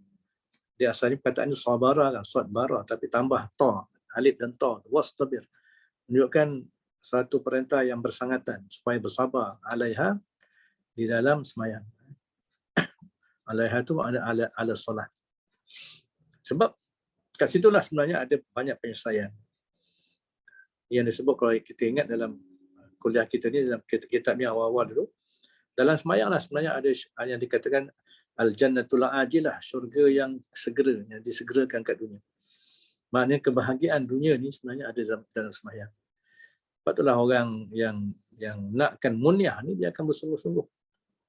Dia asalnya perkataan itu sabara kan, sadbara, tapi tambah ta, alif dan ta, wastabir. Menunjukkan satu perintah yang bersangatan supaya bersabar alaiha di dalam semayang. Alaiha itu ala solat. Sebab kat situlah sebenarnya ada banyak penyelesaian yang disebut, kalau kita ingat dalam kuliah kita ni, dalam kitab ni awal-awal dulu, dalam semayang lah sebenarnya ada yang dikatakan al-jannatul ajilah, syurga yang segera, yang disegerakan kat dunia. Maknanya kebahagiaan dunia ni sebenarnya ada dalam semayang. Sebab itulah orang yang nakkan munyah ni, dia akan bersungguh-sungguh.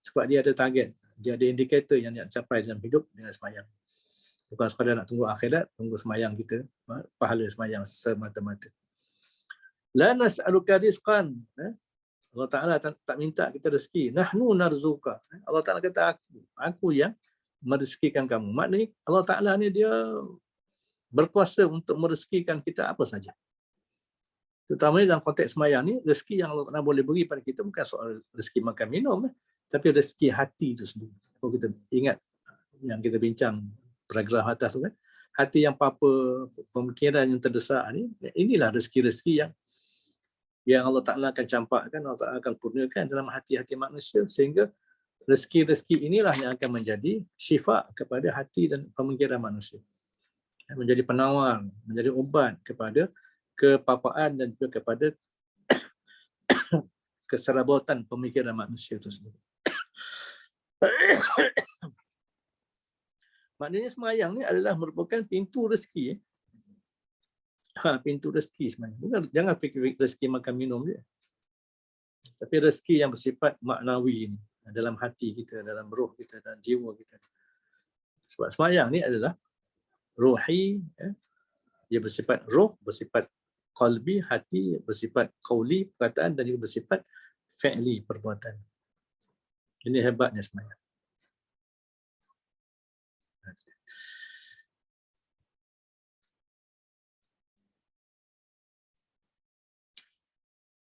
Sebab dia ada target, dia ada indikator yang nak capai dalam hidup dengan semayang. Bukan sekadar nak tunggu akhirat, tunggu semayang kita, pahala semayang semata-mata. La nas'aluka rizqan. Allah Ta'ala tak minta kita rezeki. Nahnu narzuka. Allah Ta'ala kata aku yang merezekikan kamu. Maknanya Allah Ta'ala ni dia berkuasa untuk merezekikan kita apa saja. Terutamanya dalam konteks semayang ni, rezeki yang Allah Ta'ala boleh beri pada kita bukan soal rezeki makan minum, tapi rezeki hati itu sendiri. Kalau kita ingat yang kita bincang paragraf atas tu kan, hati yang apa-apa, pemikiran yang terdesak ni, inilah rezeki-rezeki yang Allah Ta'ala akan campakkan, Allah Ta'ala akan kurniakan dalam hati-hati manusia, sehingga rezeki-rezeki inilah yang akan menjadi syifa kepada hati dan pemikiran manusia. Menjadi penawar, menjadi ubat kepada kepapaan dan juga kepada keserabutan pemikiran manusia itu sendiri. Maknanya semayang ni adalah merupakan pintu rezeki. Pintu rezeki sebenarnya. Bukan, jangan fikir rezeki makan minum je. Tapi rezeki yang bersifat maknawi ni, dalam hati kita, dalam roh kita, dalam jiwa kita. Sebab semayang ni adalah ruhi, dia bersifat roh, bersifat qalbi, hati, bersifat qauli, perkataan, dan juga bersifat fi'li, perbuatan. Ini hebatnya semayang.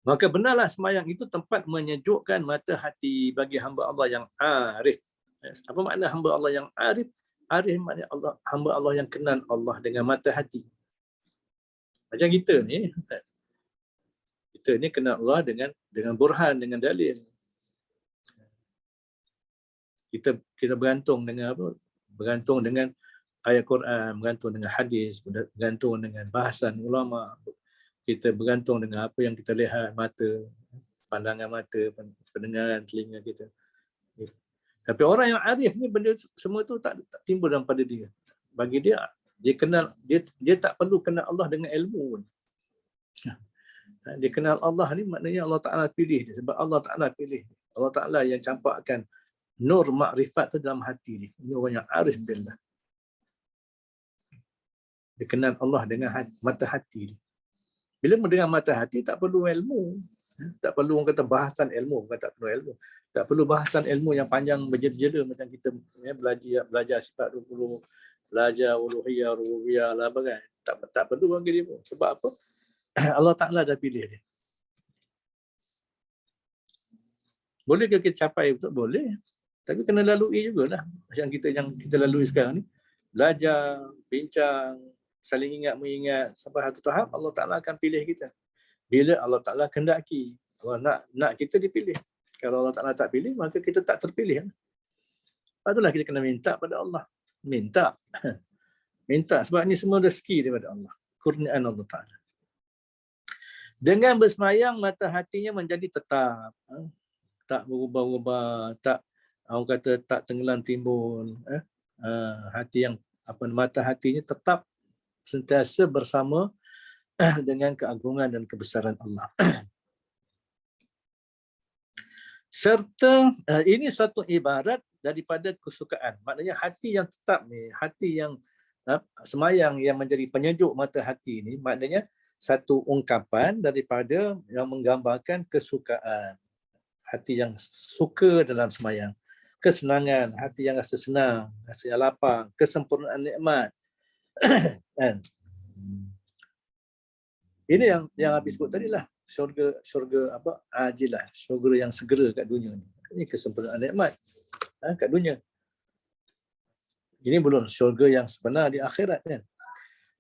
Maka benarlah semayang itu tempat menyejukkan mata hati bagi hamba Allah yang arif. Apa makna hamba Allah yang arif? Arif maknanya hamba Allah yang kenal Allah dengan mata hati. Macam kita ni kenal Allah dengan burhan, dengan dalil. Kita bergantung dengan apa? Bergantung dengan ayat Quran, bergantung dengan hadis, bergantung dengan bahasan ulama. Kita bergantung dengan apa yang kita lihat, mata, pandangan mata, pendengaran telinga kita. Tapi orang yang arif ni, benda semua tu tak timbul dalam pada dia. Bagi dia kenal, dia tak perlu kenal Allah dengan ilmu pun. Dia kenal Allah ni maknanya Allah Ta'ala pilih dia. Sebab Allah Ta'ala pilih. Allah Ta'ala yang campakkan nur makrifat tu dalam hati dia. Ini orang yang arif billah. Dia kenal Allah dengan mata hati dia. Bila mendengar mata hati, tak perlu ilmu. Tak perlu orang kata bahasan ilmu. Bukan tak perlu ilmu. Tak perlu bahasan ilmu yang panjang berjela-jela macam kita belajar sifat 20, belajar uluhiyah, rububiyah lah kan. Tak perlu bagi dia pun. Sebab apa? Allah Ta'ala dah pilih dia. Boleh ke kita capai betul? Boleh. Tapi kena lalui jugalah. Macam yang kita lalui sekarang ni. Belajar, bincang, saling ingat mengingat sampai satu tahap Allah Ta'ala akan pilih kita. Bila Allah Ta'ala kehendaki, Allah nak kita dipilih. Kalau Allah Ta'ala tak pilih, maka kita tak terpilih. Itulah kita kena minta pada Allah. Minta. Minta. Sebab ni semua rezeki daripada Allah. Kurniaan Allah Ta'ala. Dengan bersemayang, mata hatinya menjadi tetap. Tak berubah-ubah. Tak, orang kata tak tenggelam timbul. Hati yang mata hatinya tetap sentiasa bersama dengan keagungan dan kebesaran Allah. Serta ini suatu ibarat daripada kesukaan. Maknanya hati yang tetap ni, hati yang semayang yang menjadi penyejuk mata hati ni, maknanya satu ungkapan daripada yang menggambarkan kesukaan. Hati yang suka dalam semayang. Kesenangan, hati yang rasa senang, rasa yang lapang, kesempurnaan nikmat. Ini yang habis sebut tadi lah, syurga ajilah, syurga yang segera kat dunia ni. Ini kesempurnaan nikmat kat dunia. Ini belum syurga yang sebenar di akhirat kan.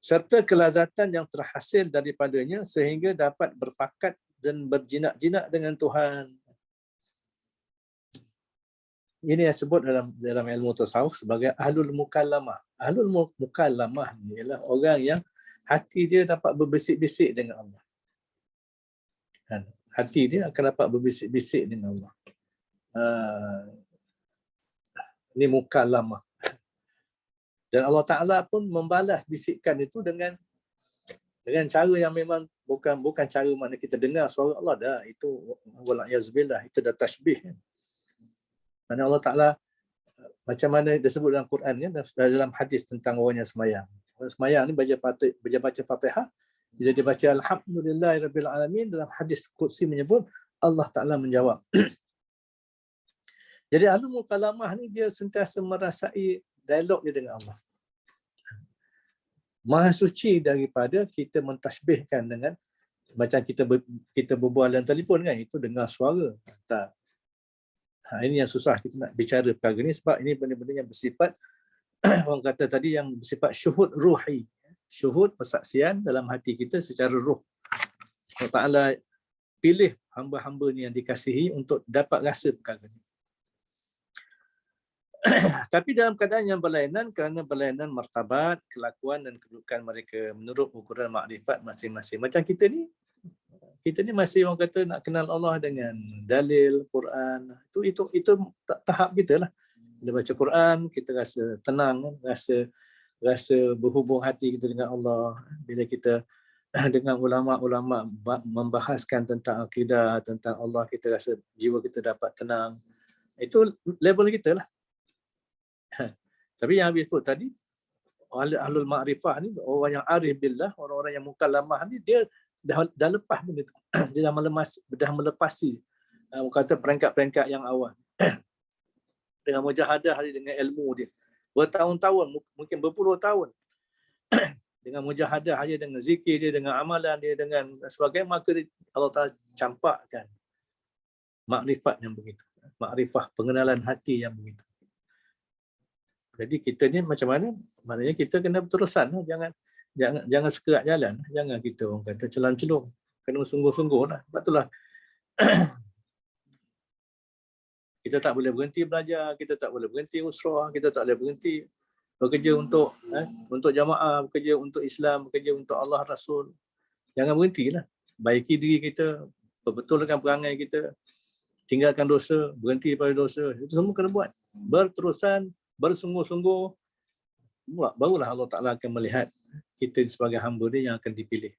Serta kelazatan yang terhasil daripadanya sehingga dapat berpakat dan berjinak-jinak dengan Tuhan. Ini yang sebut dalam ilmu tasawuf sebagai ahlul mukallamah. Ahlul mukallamah ni ialah orang yang hati dia dapat berbisik-bisik dengan Allah. Hati dia akan dapat berbisik-bisik dengan Allah. Ini mukallamah. Dan Allah Ta'ala pun membalas bisikan itu dengan cara yang memang bukan cara mana kita dengar suara Allah dah. Itu wala'iyazbillah, itu dah tasbih. Mana Allah Ta'ala macam mana disebut dalam Quran kan, dalam hadis tentang orang yang semayang. Orang semayang ni baca Fatihah, bila dia baca Alhamdulillahirabbil alamin, dalam hadis qudsi menyebut Allah Ta'ala menjawab. Jadi ahlul mukallamah ni dia sentiasa merasai dialog dia dengan Allah. Maha suci daripada kita mentasbihkan dengan macam kita berbual dalam telefon kan, itu dengar suara. Tak. Ini yang susah kita nak bicara perkara ni sebab ini benda-benda yang bersifat orang kata tadi yang bersifat syuhud ruhi. Syuhud persaksian dalam hati kita secara ruh. Allah Ta'ala pilih hamba-hamba ni yang dikasihi untuk dapat rasa perkara ni. Tapi dalam keadaan yang berlainan kerana berlainan martabat, kelakuan dan kedudukan mereka menurut ukuran makrifat masing-masing. Macam kita ni masih orang kata nak kenal Allah dengan dalil Quran. Itu tahap kita lah. Bila baca Quran, kita rasa tenang, rasa berhubung hati kita dengan Allah. Bila kita dengan ulama-ulama membahaskan tentang akidah, tentang Allah, kita rasa jiwa kita dapat tenang. Itu level kita lah. Tapi yang habis pun tadi, ahlul ma'rifah ni, orang yang arif billah, orang-orang yang mukallamah ni, dia dah lepas benda tu. Dia dah melepasi kata peringkat-peringkat yang awal. Dengan mujahadah dia, dengan ilmu dia. Bertahun-tahun, mungkin berpuluh tahun. Dengan mujahadah dia, dengan zikir dia, dengan amalan dia, dengan sebagainya, maka Allah Ta'ala campakkan makrifat yang begitu. Makrifah, pengenalan hati yang begitu. Jadi kita ni macam mana? Maknanya kita kena berterusan. Jangan sekerat jalan. Jangan kita orang kata celang-celung. Kena sungguh-sungguh lah. Sebab itulah kita tak boleh berhenti belajar, kita tak boleh berhenti usrah, kita tak boleh berhenti bekerja untuk jamaah, bekerja untuk Islam, bekerja untuk Allah Rasul. Jangan berhentilah. Baiki diri kita, perbetulkan perangai kita, tinggalkan dosa, berhenti pada dosa. Itu semua kena buat. Berterusan, bersungguh-sungguh, barulah Allah Ta'ala akan melihat kita sebagai hamba dia yang akan dipilih.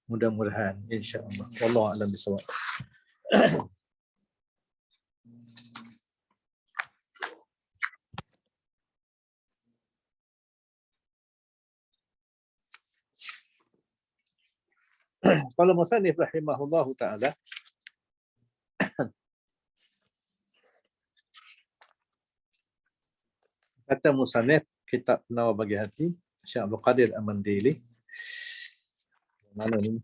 Mudah-mudahan, insya-Allah. Wallahu a'lam bishawab. Qala musannif rahimahullahu ta'ala, kata musannif kitab Nawar Bagi Hati, Syekh Abdul Qadir Al-Mandili. Mana ni?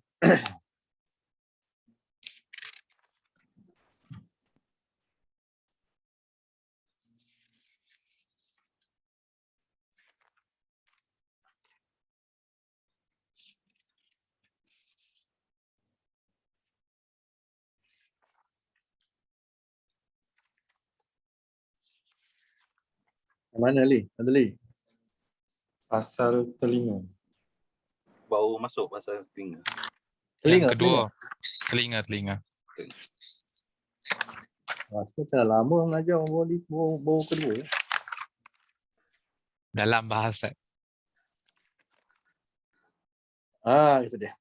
Mana Li? Ada Li? Pasal telinga. Baru masuk pasal telinga. Yang kedua, telinga. Macam lama mengajar baru kedua. Dalam bahasa. Itu dia.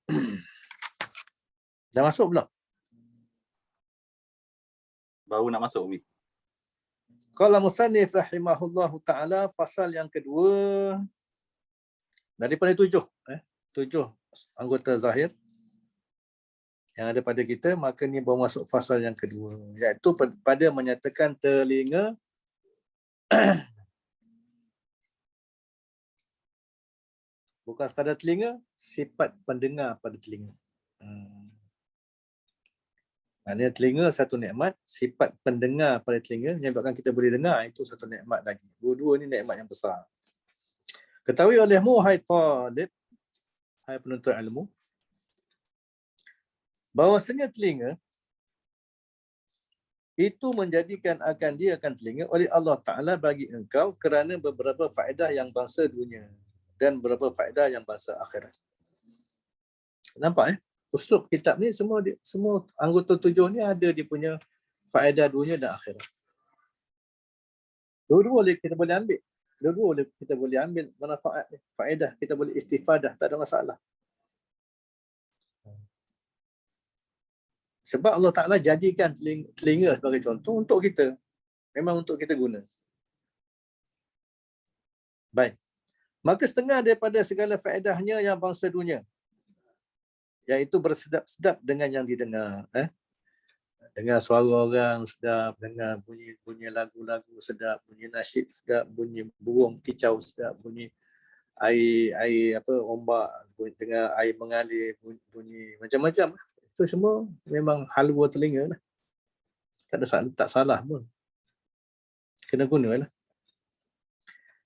Dah masuk belum? Baru nak masuk, Umi. Qala musannif rahimahullahu ta'ala, pasal yang kedua daripada 7 anggota zahir yang ada pada kita, maka ni baru masuk fasal yang kedua, iaitu pada menyatakan telinga bukan sekadar telinga, sifat pendengar pada telinga. Maknanya telinga satu nikmat, sifat pendengar pada telinga yang menyebabkan kita boleh dengar, itu satu nikmat lagi. Dua-dua ni nikmat yang besar. Ketahui olehmu, hai talib, hai penuntut ilmu, bahawasanya telinga itu menjadikan akan telinga oleh Allah Ta'ala bagi engkau kerana beberapa faedah yang bangsa dunia dan beberapa faedah yang bangsa akhirat. Nampak uslub kitab ni semua anggota 7 ni ada dia punya faedah dunia dan akhirat. Dua-dua kita boleh ambil. Dua-dua kita boleh ambil manfaat ni, faedah, kita boleh istifadah, tak ada masalah. Sebab Allah Ta'ala jadikan telinga sebagai contoh untuk kita. Memang untuk kita guna. Baik. Maka setengah daripada segala faedahnya yang bangsa dunia, iaitu bersedap-sedap dengan yang didengar. Dengar suara orang sedap, dengar bunyi lagu-lagu sedap, bunyi nasyid sedap, bunyi burung kicau sedap, bunyi air ombak, dengar air mengalir, bunyi macam-macam. Itu semua memang halwa telinga lah. Tak salah pun. Kena guna lah.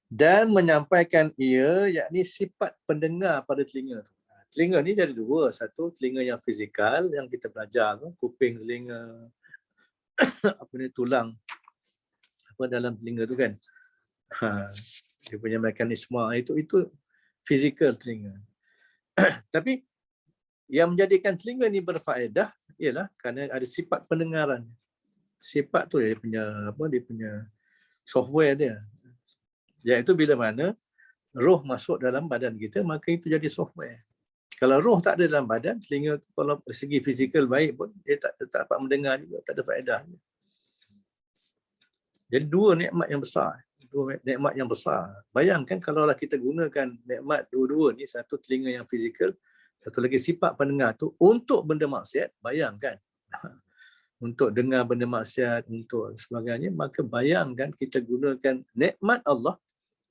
Dan menyampaikan ia, yakni sifat pendengar pada telinga. Telinga ni jadi dua. Satu, telinga yang fizikal yang kita belajar, kuping telinga, tulang dalam telinga tu kan. Dia punya mekanisme itu fizikal telinga. Tapi yang menjadikan telinga ni berfaedah ialah kerana ada sifat pendengaran. Sifat tu dia punya software dia. Iaitu bila mana roh masuk dalam badan kita, maka itu jadi software. Kalau roh tak ada dalam badan, telinga kalau segi fizikal baik pun dia tak dapat mendengar juga, tak ada faedah. Jadi dua nikmat yang besar. Bayangkan kalaulah kita gunakan nikmat dua-dua ni, satu telinga yang fizikal, satu lagi sifat pendengar tu untuk benda maksiat, bayangkan. Untuk dengar benda maksiat, untuk sebagainya, maka bayangkan kita gunakan nikmat Allah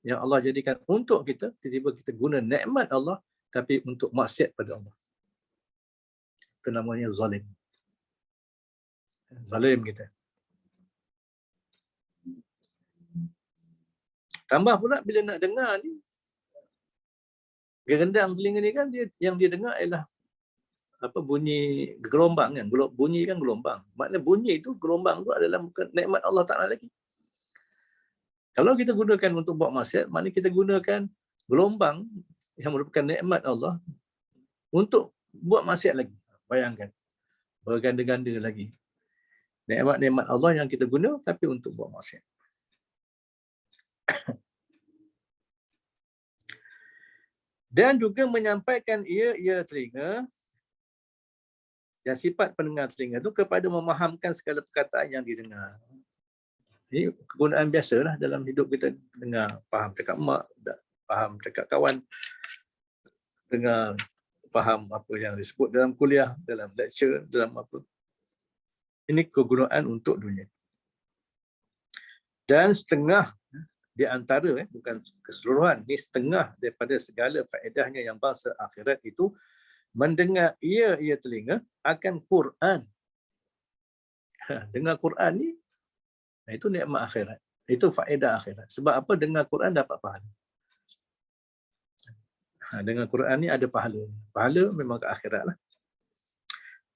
yang Allah jadikan untuk kita, tiba-tiba kita guna nikmat Allah tapi untuk maksiat pada Allah. Itu namanya zalim. Zalim kita. Tambah pula bila nak dengar ni, gerendang telinga ni kan yang dia dengar ialah bunyi gelombang kan. Bunyi kan gelombang. Maknanya bunyi itu, gelombang tu adalah bukan nikmat Allah Ta'ala lagi. Kalau kita gunakan untuk buat maksiat, maknanya kita gunakan gelombang yang merupakan nikmat Allah untuk buat maksiat lagi. Bayangkan. Berganda-ganda lagi. Nikmat-nikmat Allah yang kita guna tapi untuk buat maksiat. Dan juga menyampaikan ia telinga dan sifat pendengar telinga itu kepada memahamkan segala perkataan yang didengar. Ini kegunaan biasalah dalam hidup kita. Dengar, faham cakap mak, faham cakap kawan, dengar, faham apa yang disebut dalam kuliah, dalam lecture, dalam apa. Ini kegunaan untuk dunia. Dan setengah di antara, bukan keseluruhan, ini setengah daripada segala faedahnya yang bangsa akhirat itu mendengar ia telinga akan Quran. Dengar Quran ni, itu nikmat akhirat. Itu faedah akhirat. Sebab apa? Dengar Quran dapat pahala. Dengar Quran ni ada pahala. Pahala memang ke akhirat lah.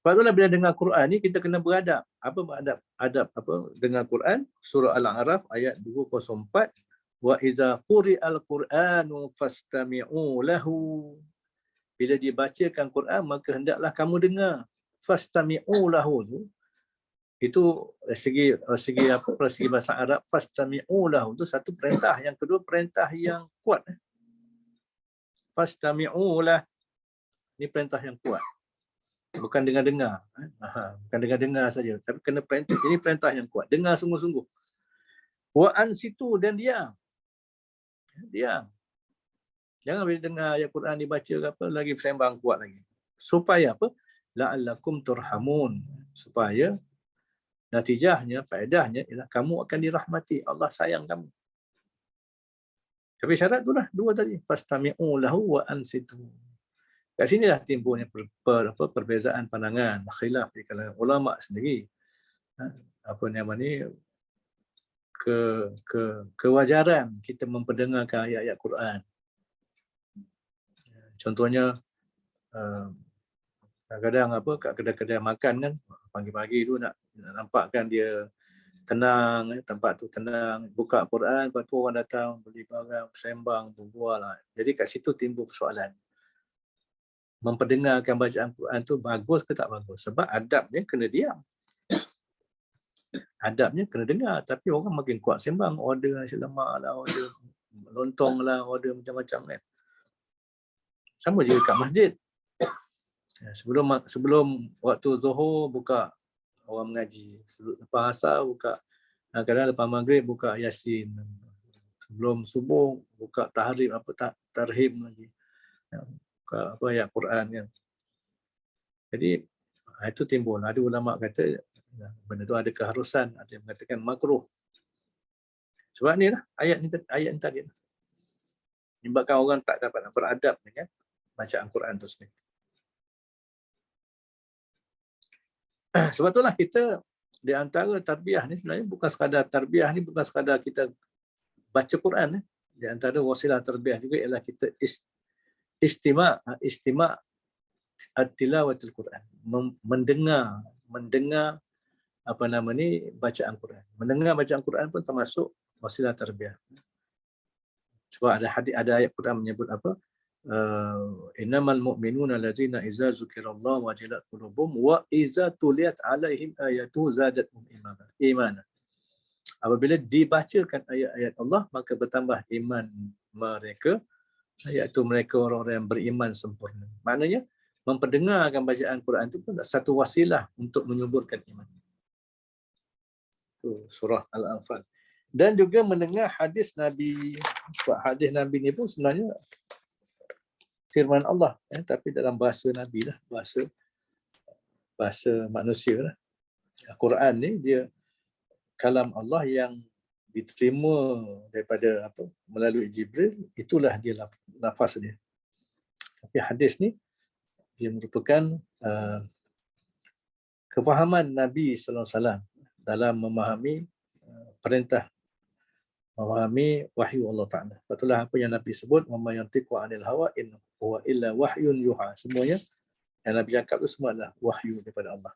Sebab itulah bila dengar Quran ni, kita kena beradab. Apa beradab? Adab apa? Dengar Quran, surah Al-A'raf ayat 204. Wa iza quri'al Qur'anu fastami'u lahu. Bila dibacakan Quran, maka hendaklah kamu dengar. Fastami'u lahu itu segi bahasa Arab, fastami'u lahu itu satu perintah, yang kedua perintah yang kuat. Fastami'u lah, ini perintah yang kuat. Bukan dengar-dengar. Bukan dengar-dengar saja, tapi kena perintah. Ini perintah yang kuat. Dengar sungguh-sungguh. Wa ansitu, dan diam. Diam. Jangan bila dengar ayat Quran dibaca apa lagi sembang kuat lagi. Supaya apa? La'allakum turhamun. Supaya natijahnya, faedahnya ialah kamu akan dirahmati. Allah sayang kamu. Tapi syarat itulah dua tadi. Fastami'u lahu wa ansitu. Kat sinilah timbulnya perbezaan pandangan, khilaf di kalangan ulama sendiri. Kewajaran kita memperdengarkan ayat-ayat Quran. Contohnya kadang-kadang kat kedai-kedai makan kan, pagi-pagi tu nak nampakkan dia tenang, tempat tu tenang, buka Quran, lepas tu orang datang beli barang, sembang, berbual lah. Jadi kat situ timbul persoalan. Memperdengarkan bacaan Quran tu bagus ke tak bagus? Sebab adabnya kena diam. Adabnya kena dengar, tapi orang makin kuat sembang, order nasi lemak lah, order lontong lah, order macam-macam kan. Sama juga kat masjid. Sebelum waktu Zuhur buka orang mengaji, lepas asar buka, kadang lepas maghrib buka Yasin, sebelum subuh buka tahrim tarhim lagi, buka ayat Quran kan. Jadi itu timbul, ada ulama kata benda tu ada keharusan, ada yang mengatakan makruh. Sebab ni lah ayat ni tadi lah. Menyebabkan orang tak dapat beradab dengan bacaan Quran tu sendiri. Sebab itulah kita di antara tarbiyah ni sebenarnya bukan sekadar tarbiyah ni, bukan sekadar kita baca Quran. Di antara wasilah tarbiyah juga ialah kita istima' at-tilawatul Quran, mendengar bacaan Quran. Mendengar bacaan Quran pun termasuk wasilah tarbiyah. Sebab ada ayat Quran menyebut apa? Innamal mu'minuna allazina idza dzukirallahu wajilat qulubuhum wa idza tuliyat alaihim ayatuhu zadatuhum imana. Apabila dibacakan ayat-ayat Allah maka bertambah iman mereka, iaitu mereka orang-orang yang beriman sempurna. Maknanya memperdengarkan bacaan Quran itu pun satu wasilah untuk menyuburkan iman. Itu surah Al-Anfal. Dan juga mendengar hadis Nabi. Sebab hadis Nabi ni pun sebenarnya firman Allah, tapi dalam bahasa Nabi lah, bahasa manusia lah. Al-Quran ni dia kalam Allah yang diterima daripada melalui Jibril, itulah dia lafaz dia. Tapi hadis ni dia merupakan kefahaman Nabi sallallahu alaihi wasallam dalam memahami perintah, memahami wahyu Allah Ta'ala. Itulah apa yang Nabi sebut, wa ma yantiqu 'anil hawa in huwa illa wahyun yuha. Semuanya yang Nabi cakap itu semua adalah wahyu daripada Allah.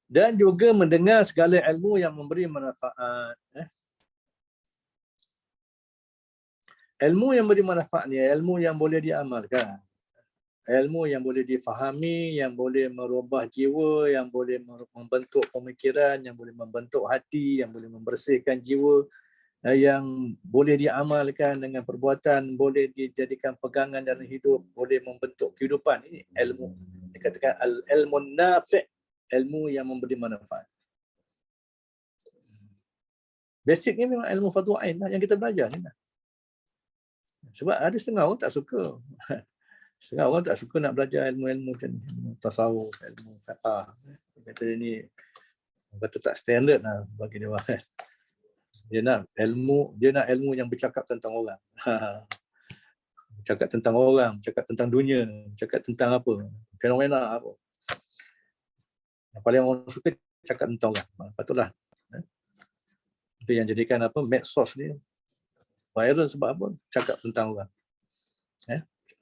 Dan juga mendengar segala ilmu yang memberi manfaat. Ilmu yang memberi manfaat ni, ilmu yang boleh diamalkan. Ilmu yang boleh difahami, yang boleh merubah jiwa, yang boleh membentuk pemikiran, yang boleh membentuk hati, yang boleh membersihkan jiwa, yang boleh diamalkan dengan perbuatan, boleh dijadikan pegangan dalam hidup, boleh membentuk kehidupan. Ini ilmu. Dikatakan al-ilmun nafi', ilmu yang memberi manfaat. Basicnya memang ilmu fardu ain lah yang kita belajar ni lah. Sebab ada setengah orang tak suka. Setengah orang tak suka nak belajar ilmu-ilmu macam ni, ilmu tasawuf, ilmu fiqh. Kata dia ni kata tak standard lah bagi dia kan. Dia nak ilmu yang bercakap tentang orang. Bercakap tentang orang, bercakap tentang dunia, bercakap tentang apa? Fenomena apa. Yang paling orang suka cakap tentang orang. Patutlah. Itu yang jadikan medsos ni viral sebab apa? Cakap tentang orang.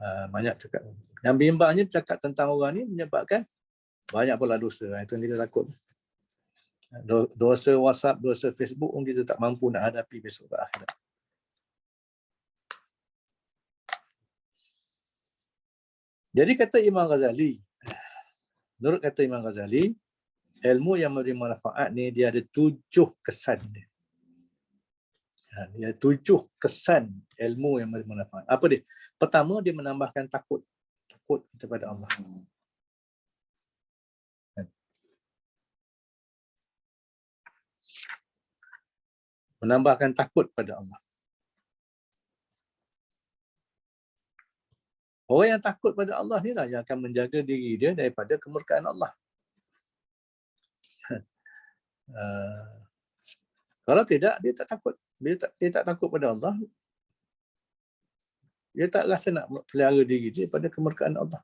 Banyak cakap. Yang bimbangnya cakap tentang orang ni menyebabkan banyak pula dosa. Itu yang kita takut. Dosa WhatsApp, dosa Facebook pun kita tak mampu nak hadapi besok ke akhirat. Jadi kata Imam Ghazali, menurut kata Imam Ghazali, ilmu yang memberi manfaat ni dia ada 7 kesan dia. Dia 7 kesan ilmu yang memberi manfaat. Apa dia? Pertama, dia menambahkan takut kepada Allah. Menambahkan takut pada Allah. Orang yang takut pada Allah ni lah yang akan menjaga diri dia daripada kemurkaan Allah. Kalau tidak, dia tak takut. Bila dia tak takut pada Allah, dia tak rasa nak pelihara diri dia pada kemurkaan Allah.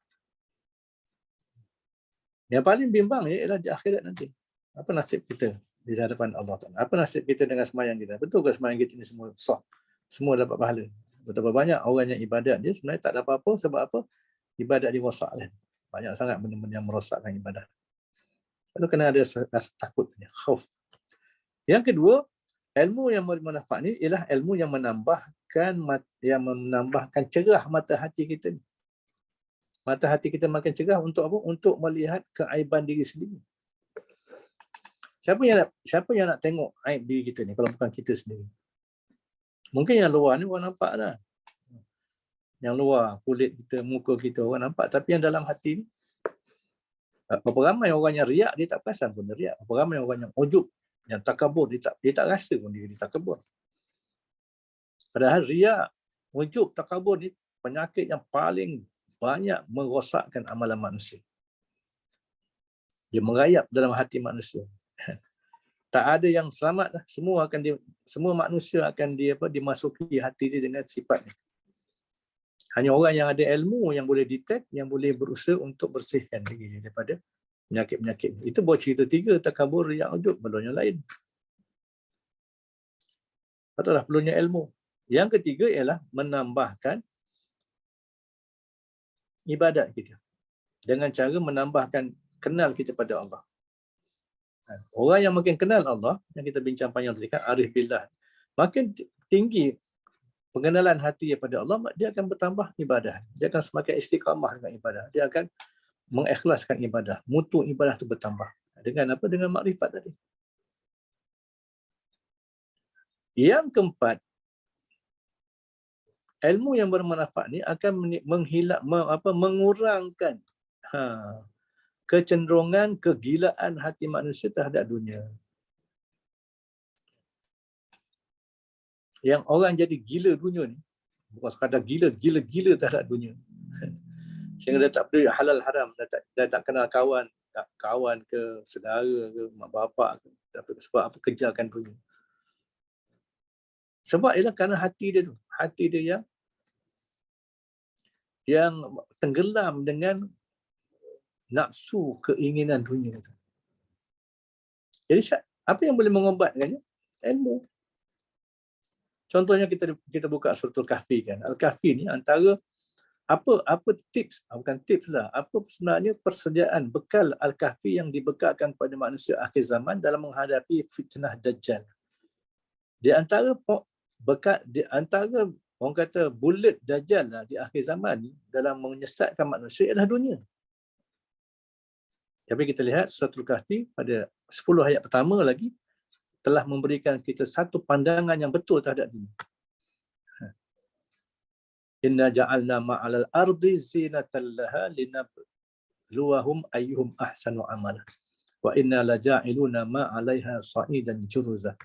Yang paling bimbang ialah di akhirat nanti. Apa nasib kita di hadapan Allah Ta'ala? Apa nasib kita dengan sembahyang kita? Betul ke sembahyang kita ni semua sah? Semua dapat pahala? Betapa banyak orang yang ibadat dia sebenarnya tak ada apa-apa. Sebab apa? Ibadat dia rosak kan. Banyak sangat benda-benda yang merosakkan ibadah. Itu kena ada rasa takut, khauf. Yang kedua, ilmu yang bermanfaat ni ialah ilmu yang menambahkan cerah mata hati kita ni. Mata hati kita makin cerah untuk apa? Untuk melihat keaiban diri sendiri. Siapa yang nak tengok aib diri kita ni kalau bukan kita sendiri? Mungkin yang luar ni orang nampak lah. Yang luar, kulit kita, muka kita orang nampak. Tapi yang dalam hati ni, berapa ramai orang yang riak, dia tak perasan pun dia riak. Berapa ramai orang yang ujub, yang takabur, dia tak rasa pun dia takabur. Padahal riak, ujub, takabur ni penyakit yang paling banyak merosakkan amalan manusia. Dia merayap dalam hati manusia. Tak ada yang selamat lah. Semua manusia akan dimasuki hati dia dengan sifat ni. Hanya orang yang ada ilmu yang boleh detect, yang boleh berusaha untuk bersihkan diri dia daripada penyakit-penyakit. Itu baru cerita 3, takabur, riak, ujub, belum yang lain. Itulah perlunya ilmu. Yang ketiga ialah menambahkan ibadat kita. Dengan cara menambahkan kenal kita pada Allah. Orang yang makin kenal Allah, yang kita bincang panjang tadi kan, arif billah, makin tinggi pengenalan hati kepada Allah, dia akan bertambah ibadah. Dia akan semakin istiqamah dengan ibadah. Dia akan mengikhlaskan ibadah. Mutu ibadah itu bertambah. Dengan apa? Dengan makrifat tadi. Yang keempat, ilmu yang bermanfaat ni akan mengurangkan kecenderungan kegilaan hati manusia terhadap dunia. Yang orang jadi gila dunia ni, bukan sekadar gila terhadap dunia. Sehingga dia tak peduli halal haram, dia tak kenal kawan ke, saudara ke, mak bapak ke, sebab apa, kejarkan dunia. Sebab ialah kerana hati dia tu, hati dia yang tenggelam dengan nafsu keinginan dunia tu. Jadi apa yang boleh mengobatkannya? Ilmu. Contohnya kita buka surah Al-Kahfi kan. Al-Kahfi ni antara apa tips, bukan tips lah, apa sebenarnya persediaan bekal Al-Kahfi yang dibekalkan kepada manusia akhir zaman dalam menghadapi fitnah Dajjal. Di antara orang kata bullet Dajjal lah di akhir zaman ni dalam menyesatkan manusia ialah dunia. Tapi kita lihat surah Al-Kahfi pada 10 ayat pertama lagi telah memberikan kita satu pandangan yang betul terhadap dunia. Inna ja'alna ma'alal ardi zinatan laha linabluwahum ayyuhum ahsanu amala. Wa inna laja'iluna ma'alaiha sa'idan juruza.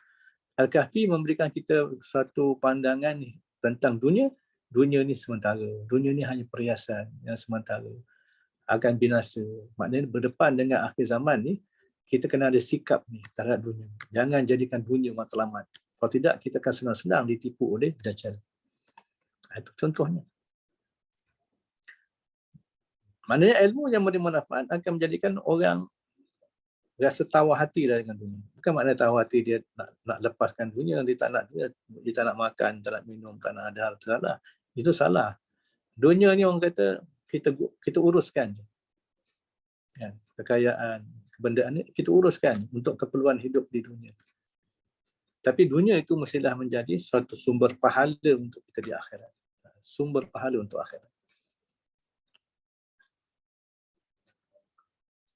Al-Kahfi memberikan kita satu pandangan tentang dunia. Dunia ni sementara. Dunia ni hanya perhiasan yang sementara. Akan binasa. Maknanya berdepan dengan akhir zaman ni, kita kena ada sikap ni terhadap dunia. Jangan jadikan dunia matlamat. Kalau tidak, kita akan senang-senang ditipu oleh Dajjal. Itu contohnya. Maknanya ilmu yang bermanfaat akan menjadikan orang rasa tawar hati dengan dunia. Bukan maknanya tawar hati dia nak lepaskan dunia, dia tak nak makan, tak nak minum, tak nak ada hal salah. Itu salah. Dunia ni orang kata kita uruskan. Kan? Kekayaan, kebendaan ni kita uruskan untuk keperluan hidup di dunia. Tapi dunia itu mestilah menjadi suatu sumber pahala untuk kita di akhirat. Sumber pahala untuk akhirat.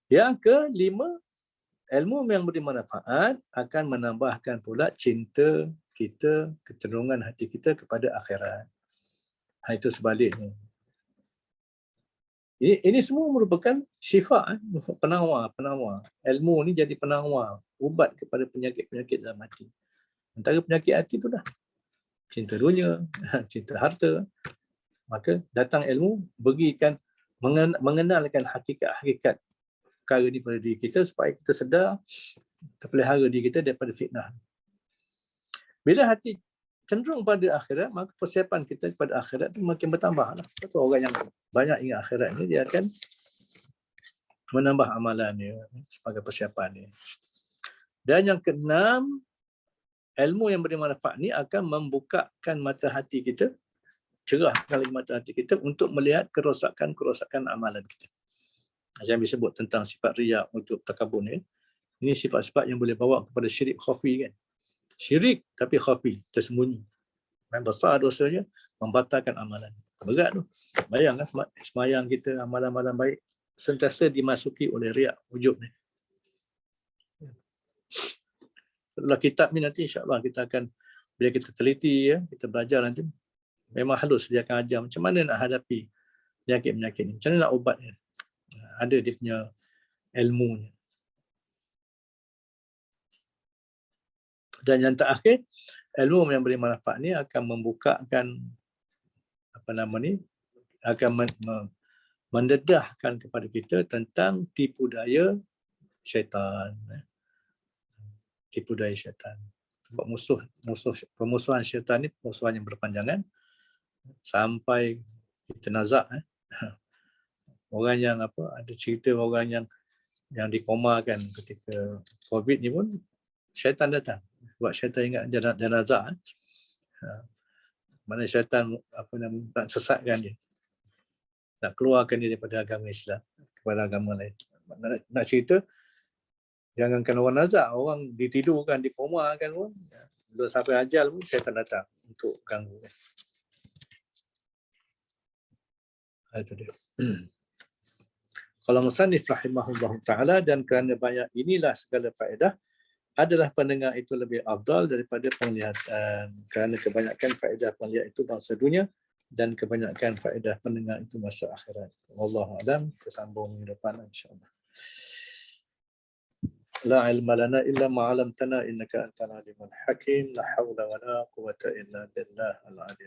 Yang kelima, ilmu yang bermanfaat akan menambahkan pula cinta kita, kecenderungan hati kita kepada akhirat. Itu sebaliknya. Ini semua merupakan syifa, penawar. Ilmu ni jadi penawar, ubat kepada penyakit-penyakit dalam hati. Antara penyakit hati itulah cinta dunia, cinta harta. Maka datang ilmu berikan, mengenalkan hakikat-hakikat perkara ni pada diri kita supaya kita sedar, terpelihara diri kita daripada fitnah. Bila hati cenderung pada akhirat, maka persiapan kita kepada akhirat itu makin bertambah. Orang yang banyak ingat akhirat ni, dia akan menambah amalannya sebagai persiapan dia. Dan yang keenam, ilmu yang bermanfaat ni akan membukakan mata hati kita cerahkan lagi mata hati kita untuk melihat kerosakan amalan kita. Yang disebut tentang sifat riya, ujub, takabur ni. Ini sifat-sifat yang boleh bawa kepada syirik khafi kan. Syirik tapi khafi, tersembunyi. Yang besar dosanya, membatalkan amalan. Berat tu. Bayangkan semayang kita, amalan-amalan baik, sentiasa dimasuki oleh riya, ujub ni. Setelah kitab ni nanti insya-Allah kita akan, bila kita teliti, ya, kita belajar nanti, memang halus dia akan ajar macam mana nak hadapi penyakit-penyakit ni. Macam mana nak ubatnya. Ada dia punya ilmunya. Dan yang terakhir, ilmu yang beri manfaat ni akan membukakan akan mendedahkan kepada kita tentang tipu daya syaitan. Tipu daya syaitan. Sebab pemusuhan syaitan ni pemusuhan yang berpanjangan sampai kita nazak. Orang yang ada cerita orang yang dikomakan ketika COVID ni pun syaitan datang. Sebab syaitan ingat jenazah. Mana syaitan nak sesatkan dia. Nak keluarkan dia daripada agama Islam kepada agama lain. Nak cerita, jangankan orang nazak, orang ditidurkan, dikomakan pun, belum sampai ajal pun syaitan datang untuk ganggu. Itu dia. Kalau musannif rahimahullah ta'ala, dan kerana banyak inilah segala faedah, adalah pendengar itu lebih afdal daripada penglihatan. Kerana kebanyakan faedah penglihatan itu bangsa dunia dan kebanyakan faedah pendengar itu masa akhirat. Wallahu a'lam. Kita sambung minggu depan insya-Allah. La ilma lana illa ma 'allamtana innaka antal alimul hakim. La haula wala quwwata illa billah al-'aliyyil